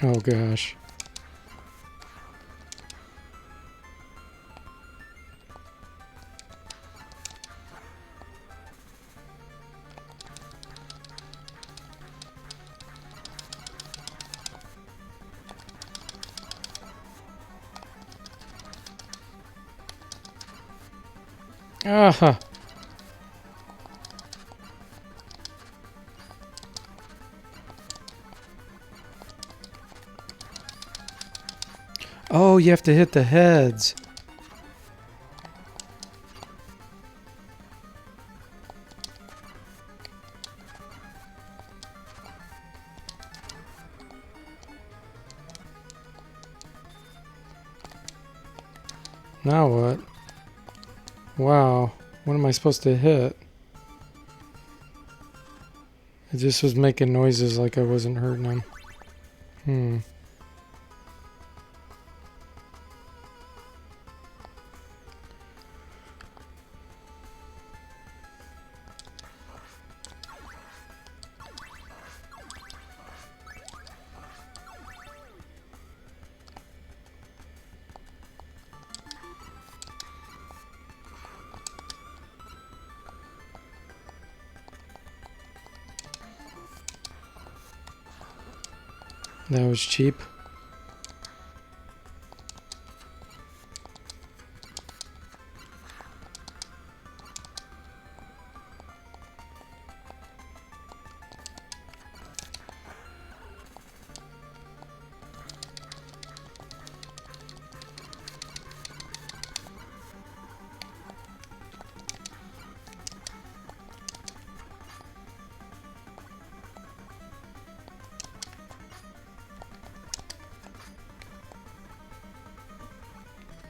Oh gosh. Ah. Oh, you have to hit the heads. Now what? Wow. What am I supposed to hit? It just was making noises like I wasn't hurting him. That was cheap.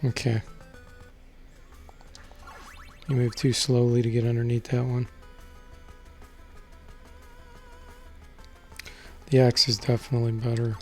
Okay. You move too slowly to get underneath that one. The axe is definitely better.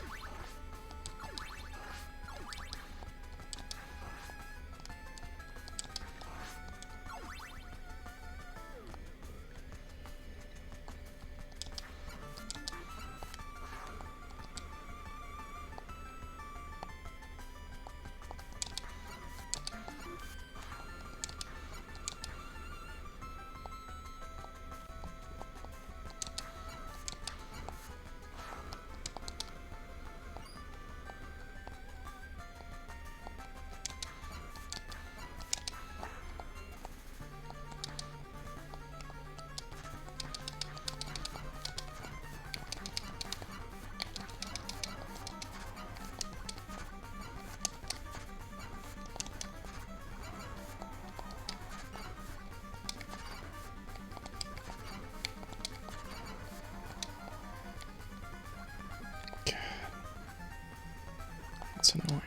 That's annoying.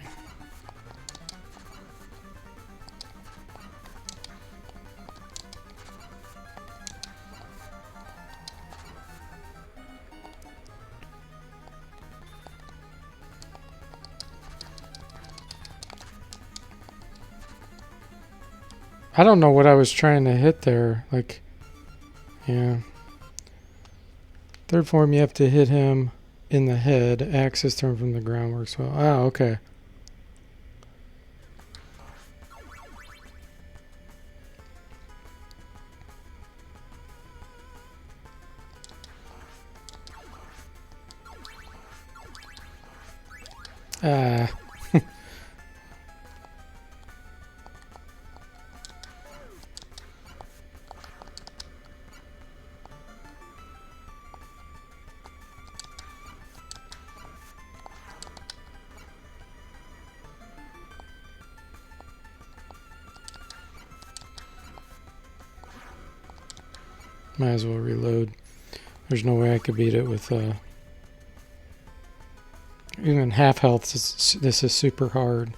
I don't know what I was trying to hit there. Like, yeah. Third form, you have to hit him in the head. Axe is turned from the ground works well. Ah, okay. Ah. Might as well reload. There's no way I could beat it with even half health. This is super hard.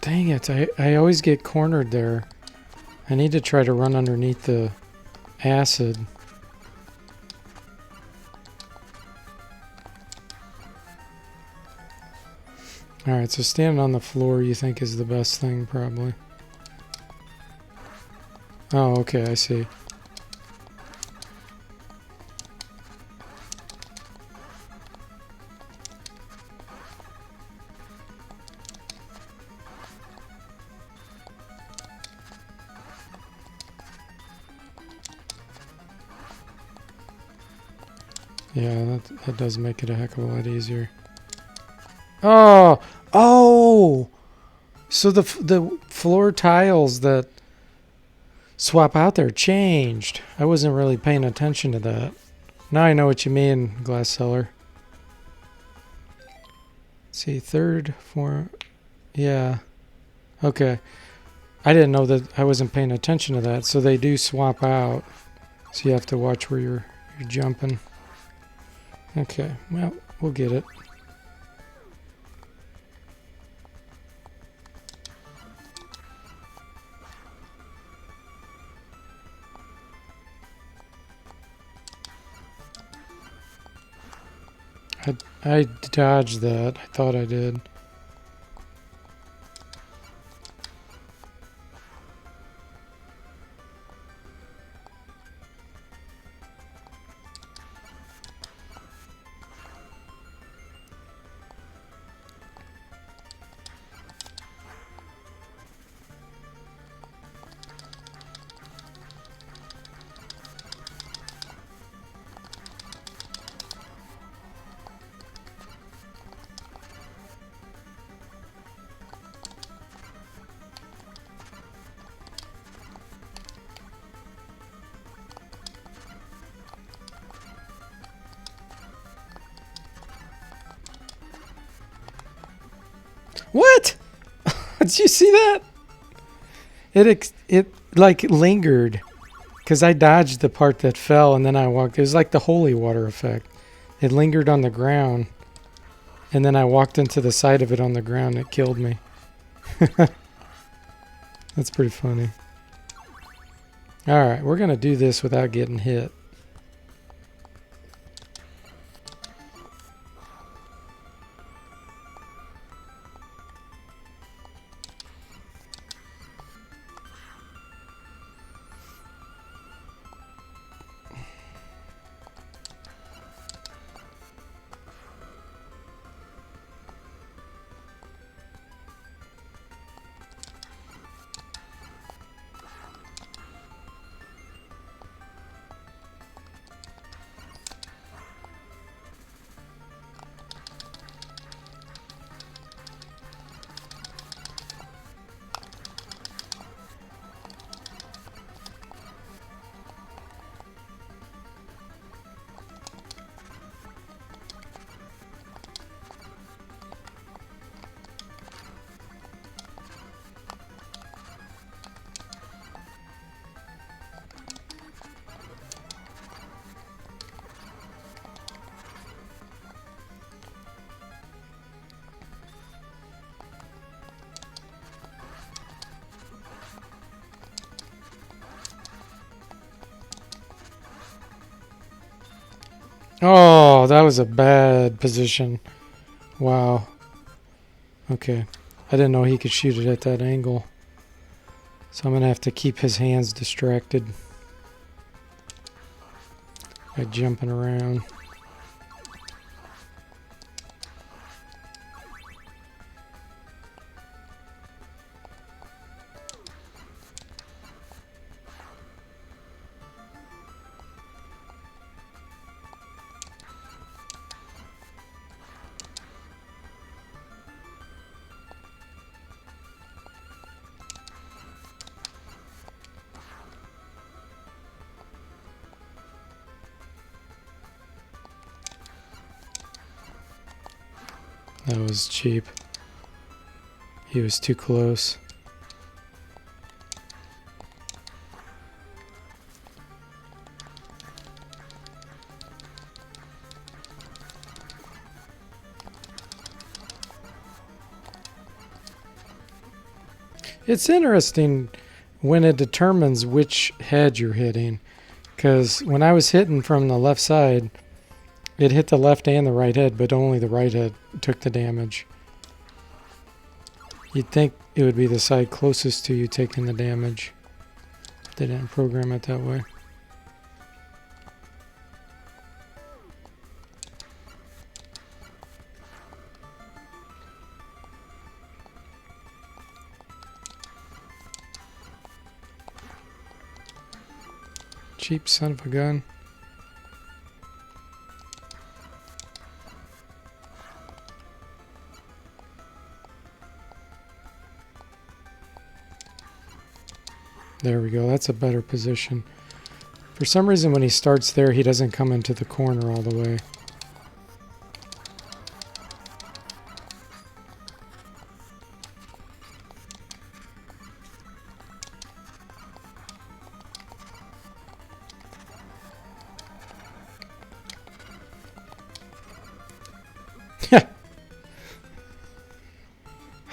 Dang it, I always get cornered there. I need to try to run underneath the acid. Alright, so standing on the floor you think is the best thing, probably. Oh, okay, I see. Yeah, that does make it a heck of a lot easier. Oh! Oh! So the floor tiles that swap out there changed. I wasn't really paying attention to that. Now I know what you mean, Glass Cellar. Let's see, third, fourth... Yeah. Okay. I didn't know that. I wasn't paying attention to that. So they do swap out. So you have to watch where you're jumping. Okay, well, we'll get it. I dodged that. I thought I did. What? Did you see that? It like lingered because I dodged the part that fell and then I walked. It was like the holy water effect. It lingered on the ground and then I walked into the side of it on the ground. It killed me. That's pretty funny. All right, we're gonna do this without getting hit. Oh, that was a bad position. Wow. Okay. I didn't know he could shoot it at that angle. So I'm going to have to keep his hands distracted by jumping around. That was cheap. He was too close. It's interesting when it determines which head you're hitting. Because when I was hitting from the left side, it hit the left and the right head, but only the right head took the damage. You'd think it would be the side closest to you taking the damage. They didn't program it that way. Cheap son of a gun. There we go. That's a better position. For some reason, when he starts there, he doesn't come into the corner all the way.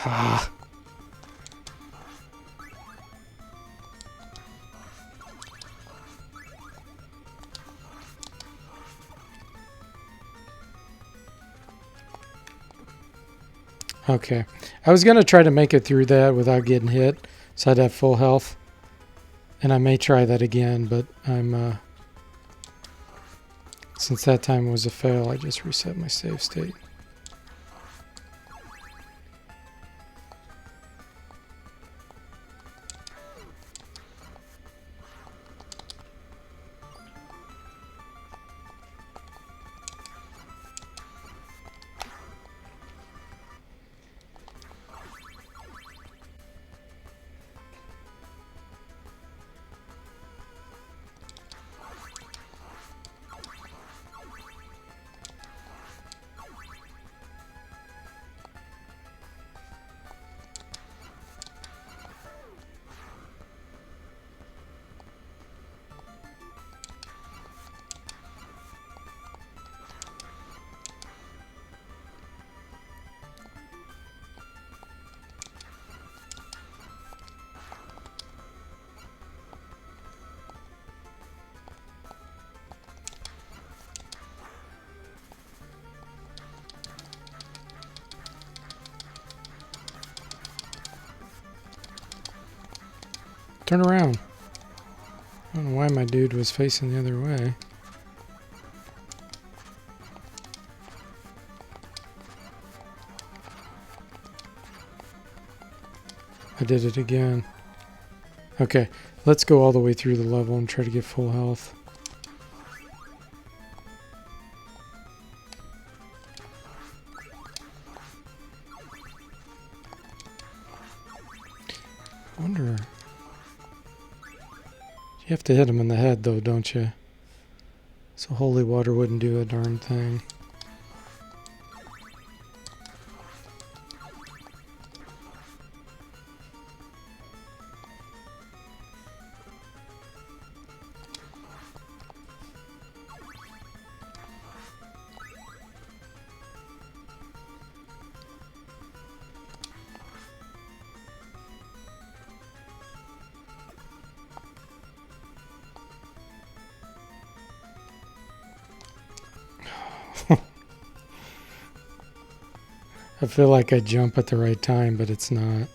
Ah. Okay. I was going to try to make it through that without getting hit, so I'd have full health. And I may try that again, but I'm... since that time was a fail, I just reset my save state. Turn around. I don't know why my dude was facing the other way. I did it again. Okay, let's go all the way through the level and try to get full health. I wonder... You have to hit him in the head, though, don't you? So holy water wouldn't do a darn thing. I feel like I jump at the right time, but it's not.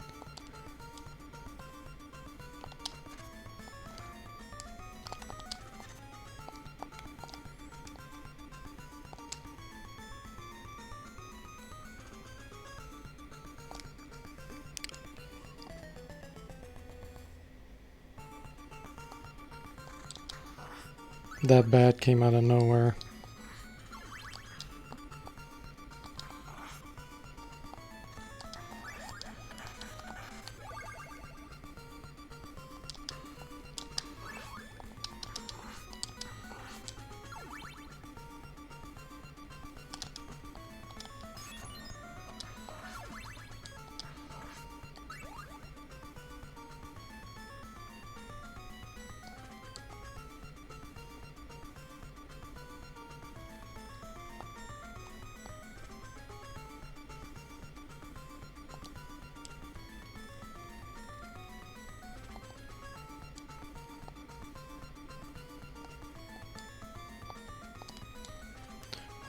That bat came out of nowhere.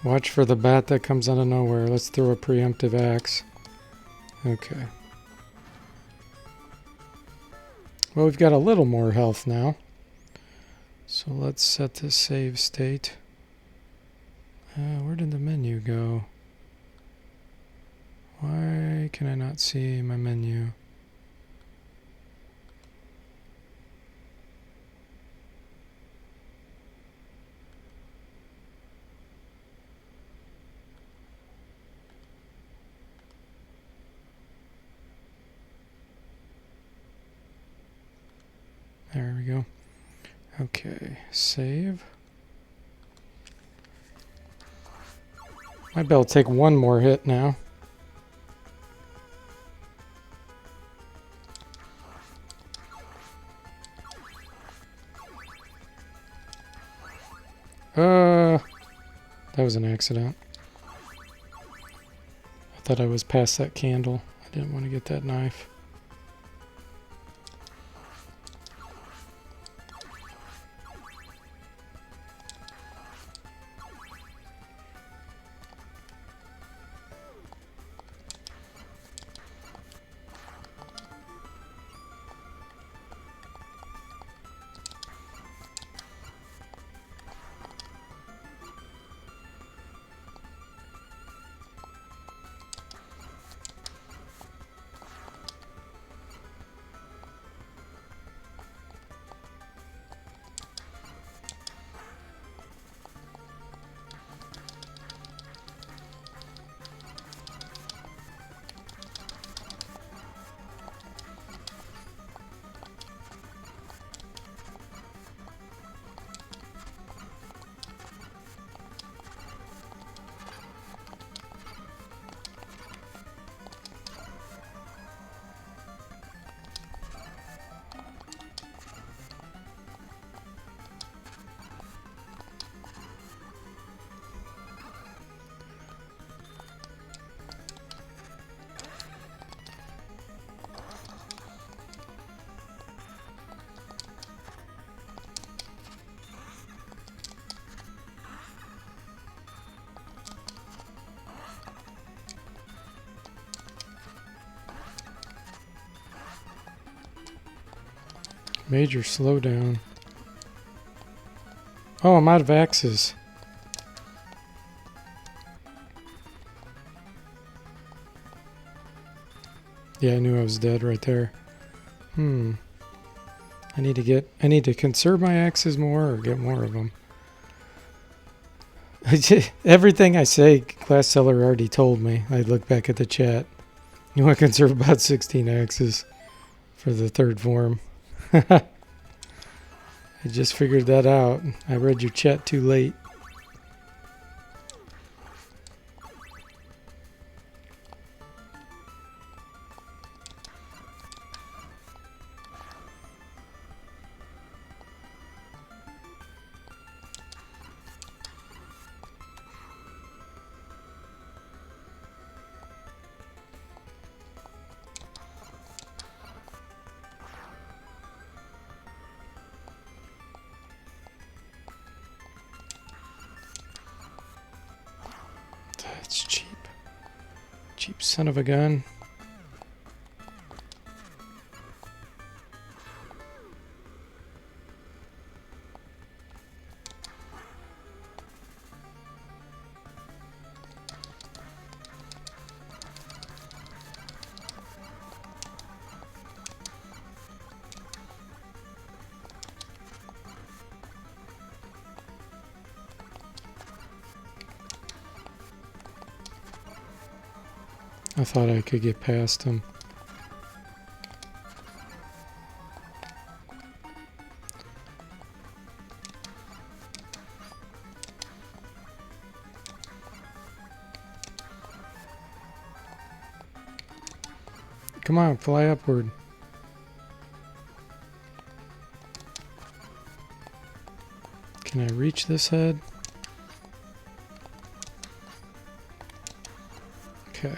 Watch for the bat that comes out of nowhere. Let's throw a preemptive axe. Okay. Well, we've got a little more health now. So let's set this save state. Where did the menu go? Why can I not see my menu? There we go. Okay, save. Might be able to take one more hit now. That was an accident. I thought I was past that candle. I didn't want to get that knife. Major slowdown. Oh, I'm out of axes. Yeah, I knew I was dead right there. I need to conserve my axes more or get more of them. Everything I say, Glass Seller already told me. I look back at the chat. You want to conserve about 16 axes for the third form. I just figured that out. I read your chat too late. Cheap son of a gun. I thought I could get past him. Come on, fly upward. Can I reach this head? Okay.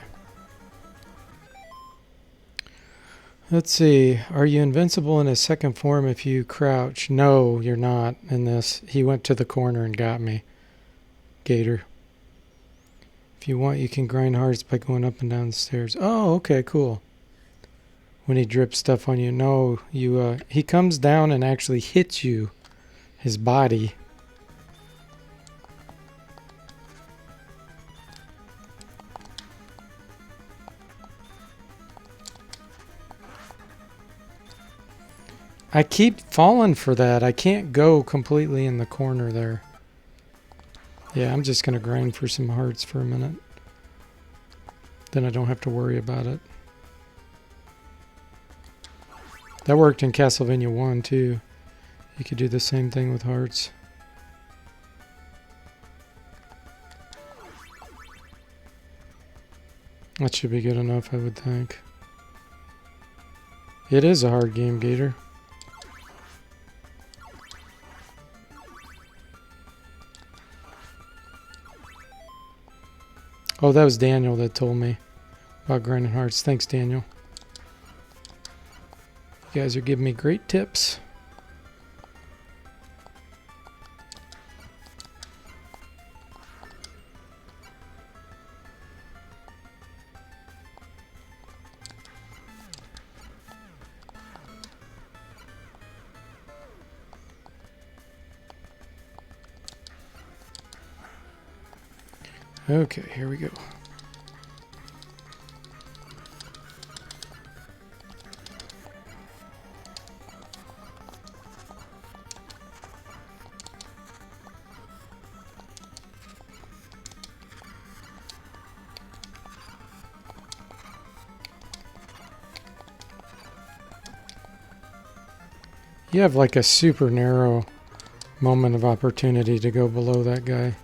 Let's see. Are you invincible in his second form if you crouch? No, you're not in this. He went to the corner and got me. Gator. If you want, you can grind hearts by going up and down the stairs. Oh, okay, cool. When he drips stuff on you. No, you. He comes down and actually hits you. His body. I keep falling for that. I can't go completely in the corner there. Yeah, I'm just going to grind for some hearts for a minute. Then I don't have to worry about it. That worked in Castlevania 1 too. You could do the same thing with hearts. That should be good enough, I would think. It is a hard game, Gator. Oh, that was Daniel that told me about grinding hearts. Thanks, Daniel. You guys are giving me great tips. Okay, here we go. You have like a super narrow moment of opportunity to go below that guy.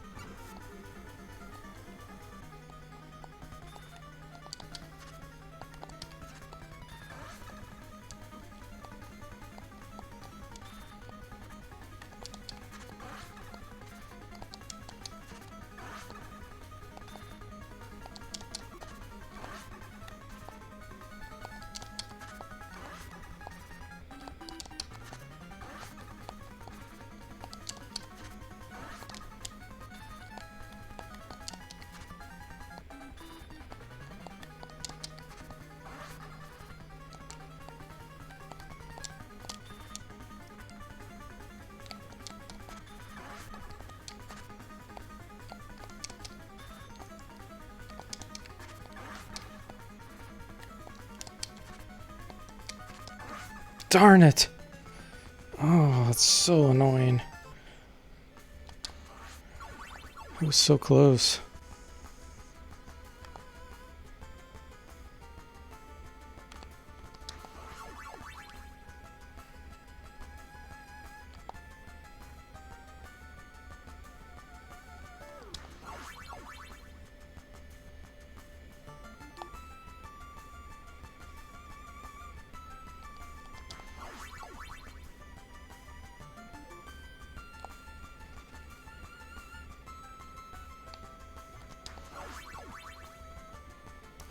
Darn it! Oh, it's so annoying. It was so close.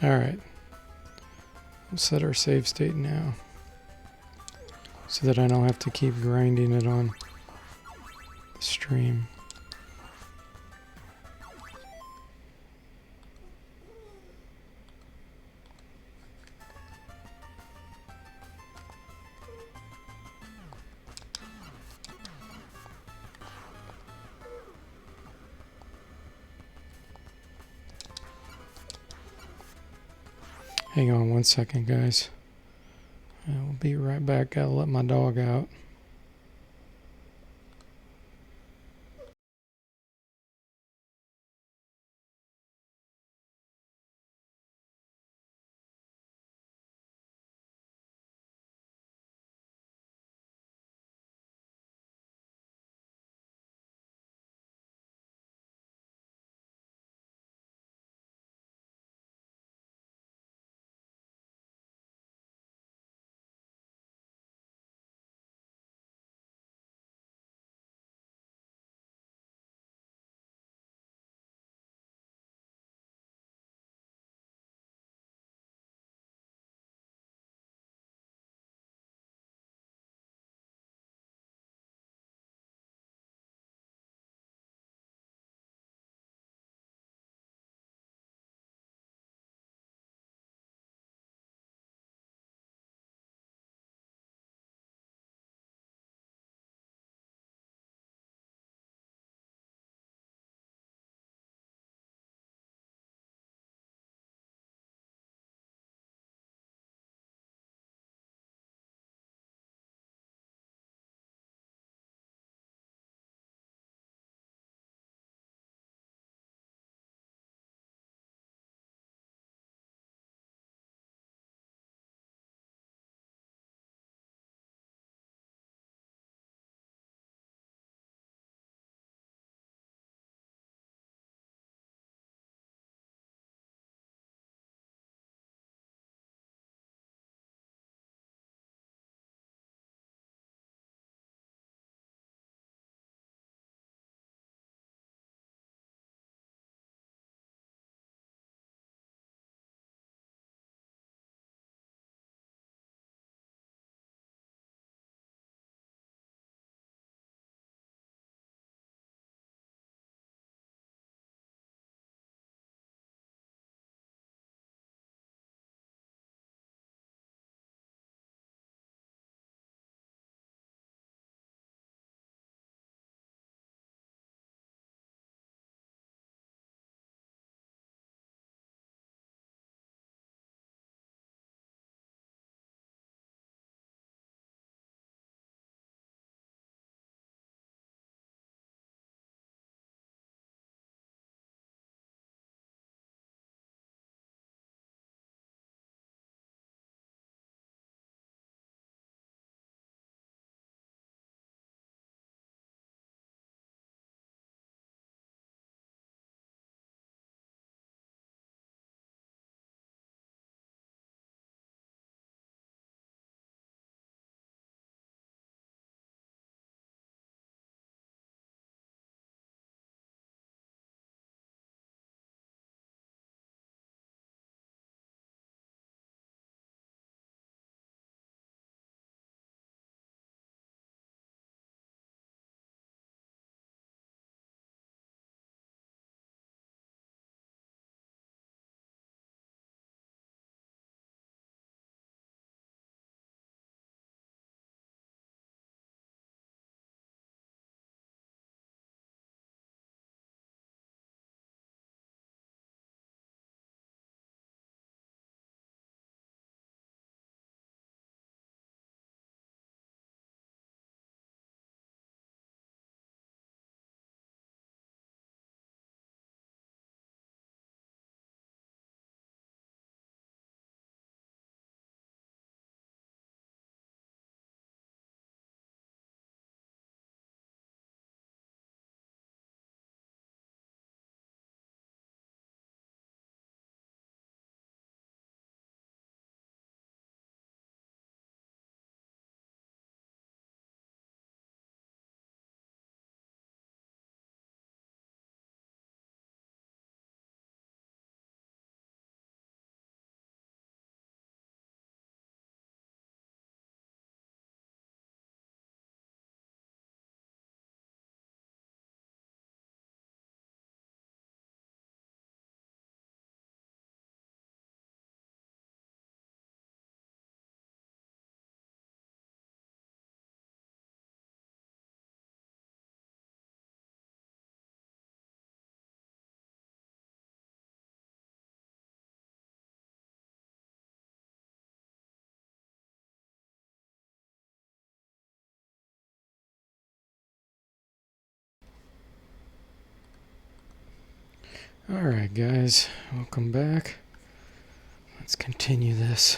Alright, we'll set our save state now so that I don't have to keep grinding it on the stream. Hang on one second, guys. I'll be right back. Gotta let my dog out. Alright guys, welcome back. Let's continue this.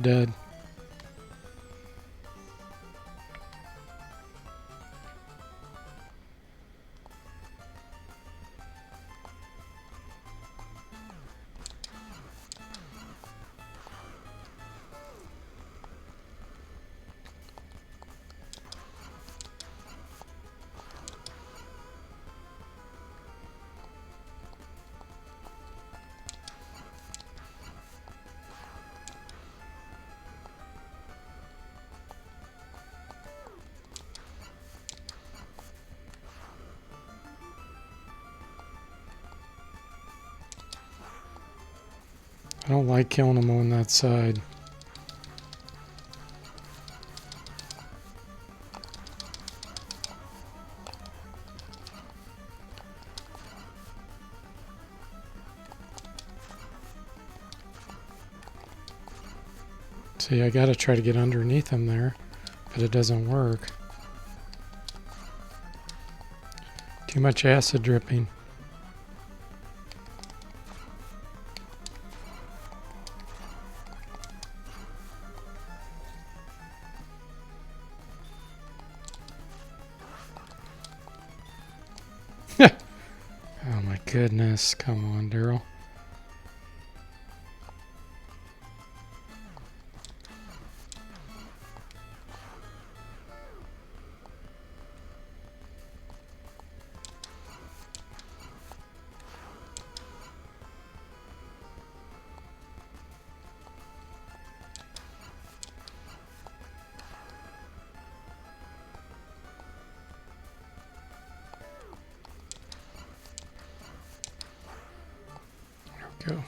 Dead. I don't like killing them on that side. See, I gotta try to get underneath them there, but it doesn't work. Too much acid dripping. Oh my goodness, come on, Daryl. Go.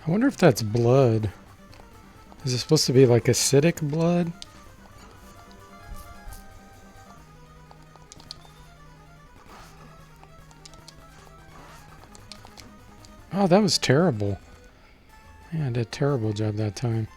I wonder if that's blood. Is it supposed to be like acidic blood? Oh, that was terrible. Yeah, I did a terrible job that time.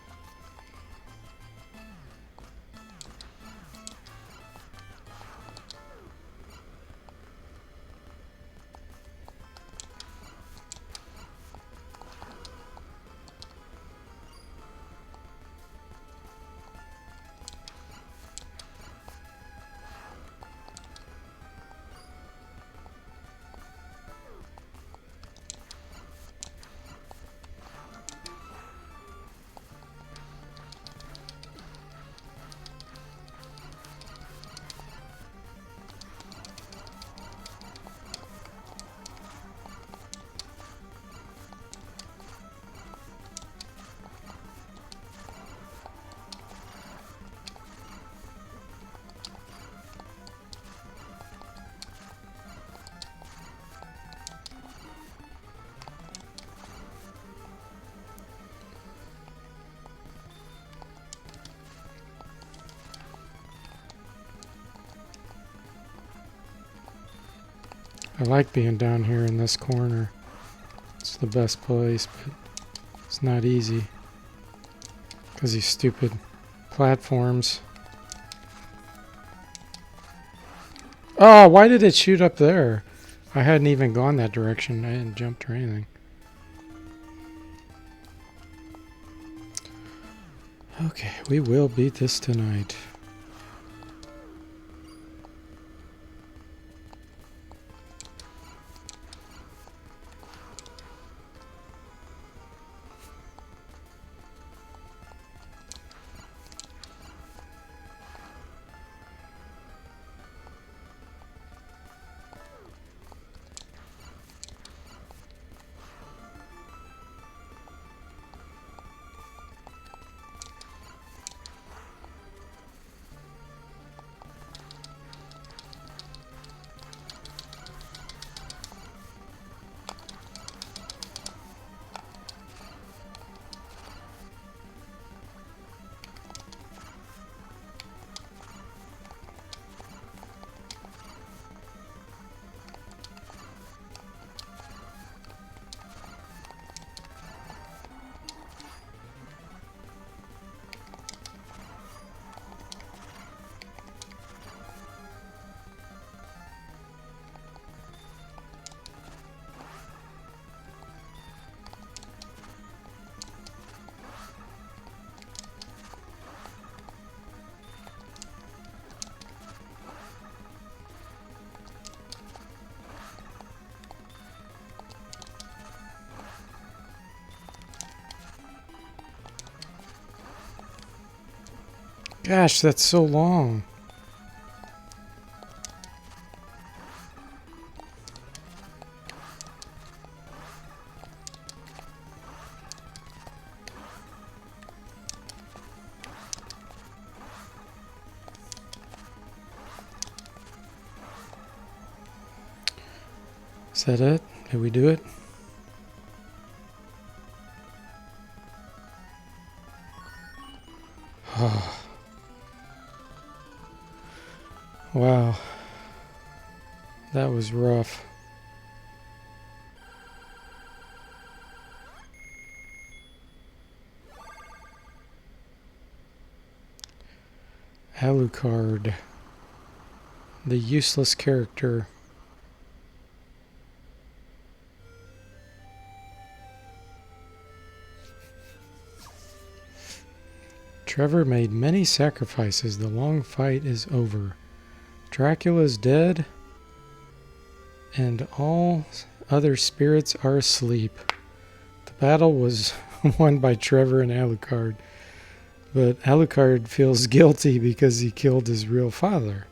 I like being down here in this corner. It's the best place, but it's not easy because these stupid platforms. Oh, why did it shoot up there? I hadn't even gone that direction. I hadn't jumped or anything. Okay, we will beat this tonight. Gosh, that's so long. Is that it? Did we do it? Oh. Wow. That was rough. Alucard. The useless character. Trevor made many sacrifices. The long fight is over. Dracula's dead, and all other spirits are asleep. The battle was won by Trevor and Alucard, but Alucard feels guilty because he killed his real father.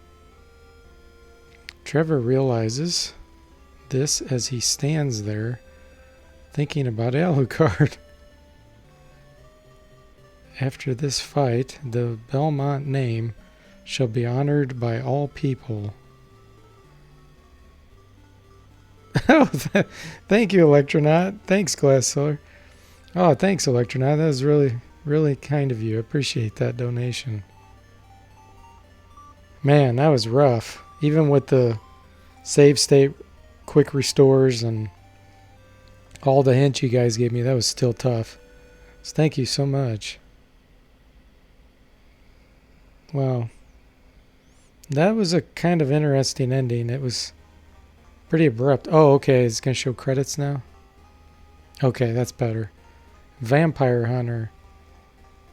Trevor realizes this as he stands there thinking about Alucard. After this fight, the Belmont name shall be honored by all people. Oh, thank you, Electronaut. Thanks, Glassseller. Oh, thanks, Electronaut. That was really, really kind of you. I appreciate that donation. Man, that was rough. Even with the save state quick restores and all the hints you guys gave me, that was still tough. So thank you so much. Wow. That was a kind of interesting ending. It was pretty abrupt. Oh, okay. It's going to show credits now? Okay, that's better. Vampire Hunter.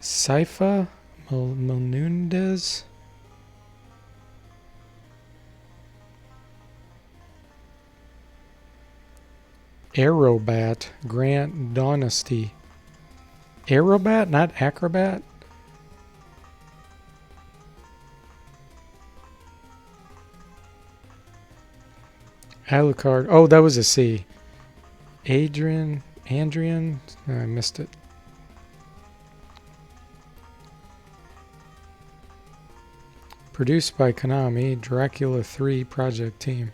Saifa Menendez? Aerobat. Grant Dynasty. Aerobat, not Acrobat? Alucard. Oh, that was a C. Andrian. Oh, I missed it. Produced by Konami, Dracula III project team.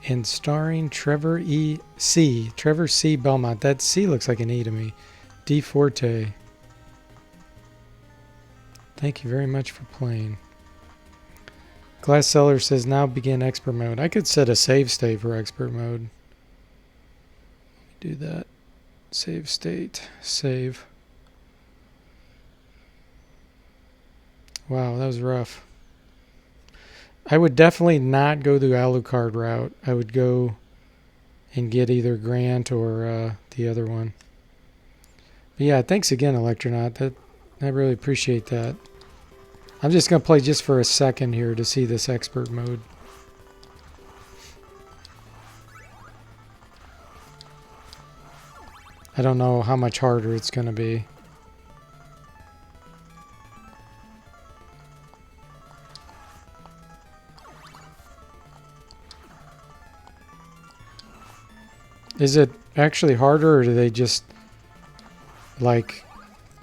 And starring Trevor C. Belmont. That C looks like an E to me. D. Forte. Thank you very much for playing. Glassseller says now begin expert mode. I could set a save state for expert mode. Do that. Save state. Save. Wow, that was rough. I would definitely not go the Alucard route. I would go and get either Grant or the other one. But yeah, thanks again, Electronaut. I really appreciate that. I'm just going to play just for a second here to see this expert mode. I don't know how much harder it's going to be. Is it actually harder, or do they just, like,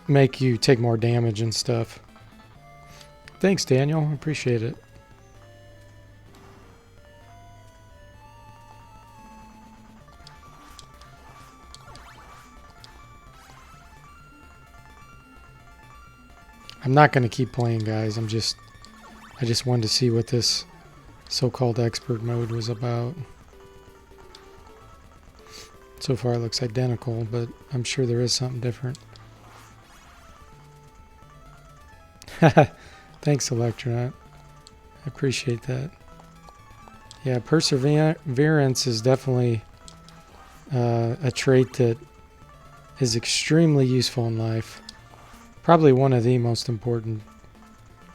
make you take more damage and stuff? Thanks, Daniel. I appreciate it. I'm not going to keep playing, guys. I just wanted to see what this so-called expert mode was about. So far it looks identical, but I'm sure there is something different. Thanks, Electronaut. I appreciate that. Yeah, perseverance is definitely a trait that is extremely useful in life. Probably one of the most important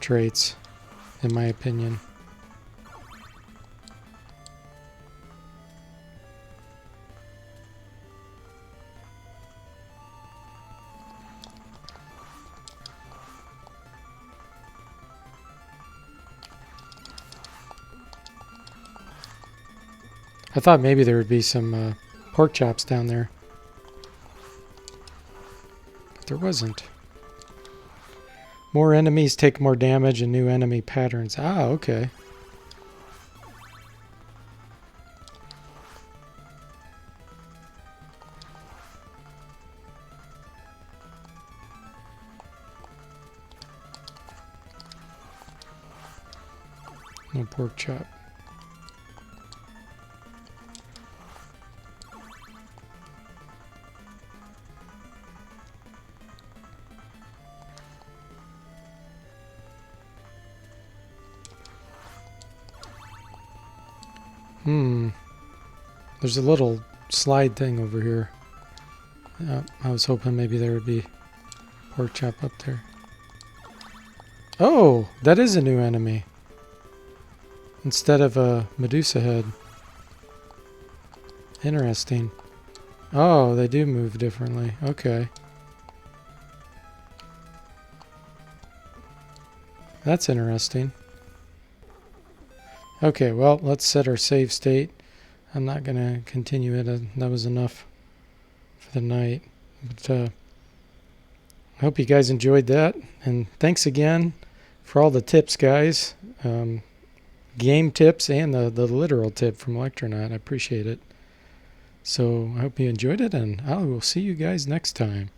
traits, in my opinion. I thought maybe there would be some pork chops down there, but there wasn't. More enemies take more damage and new enemy patterns. Ah, okay. No pork chop. There's a little slide thing over here. I was hoping maybe there would be pork chop up there. Oh, that is a new enemy. Instead of a Medusa head. Interesting. Oh, they do move differently. Okay. That's interesting. Okay, well, let's set our save state. I'm not going to continue it. That was enough for the night. But I hope you guys enjoyed that. And thanks again for all the tips, guys. Game tips and the literal tip from Electronaut. I appreciate it. So I hope you enjoyed it, and I will see you guys next time.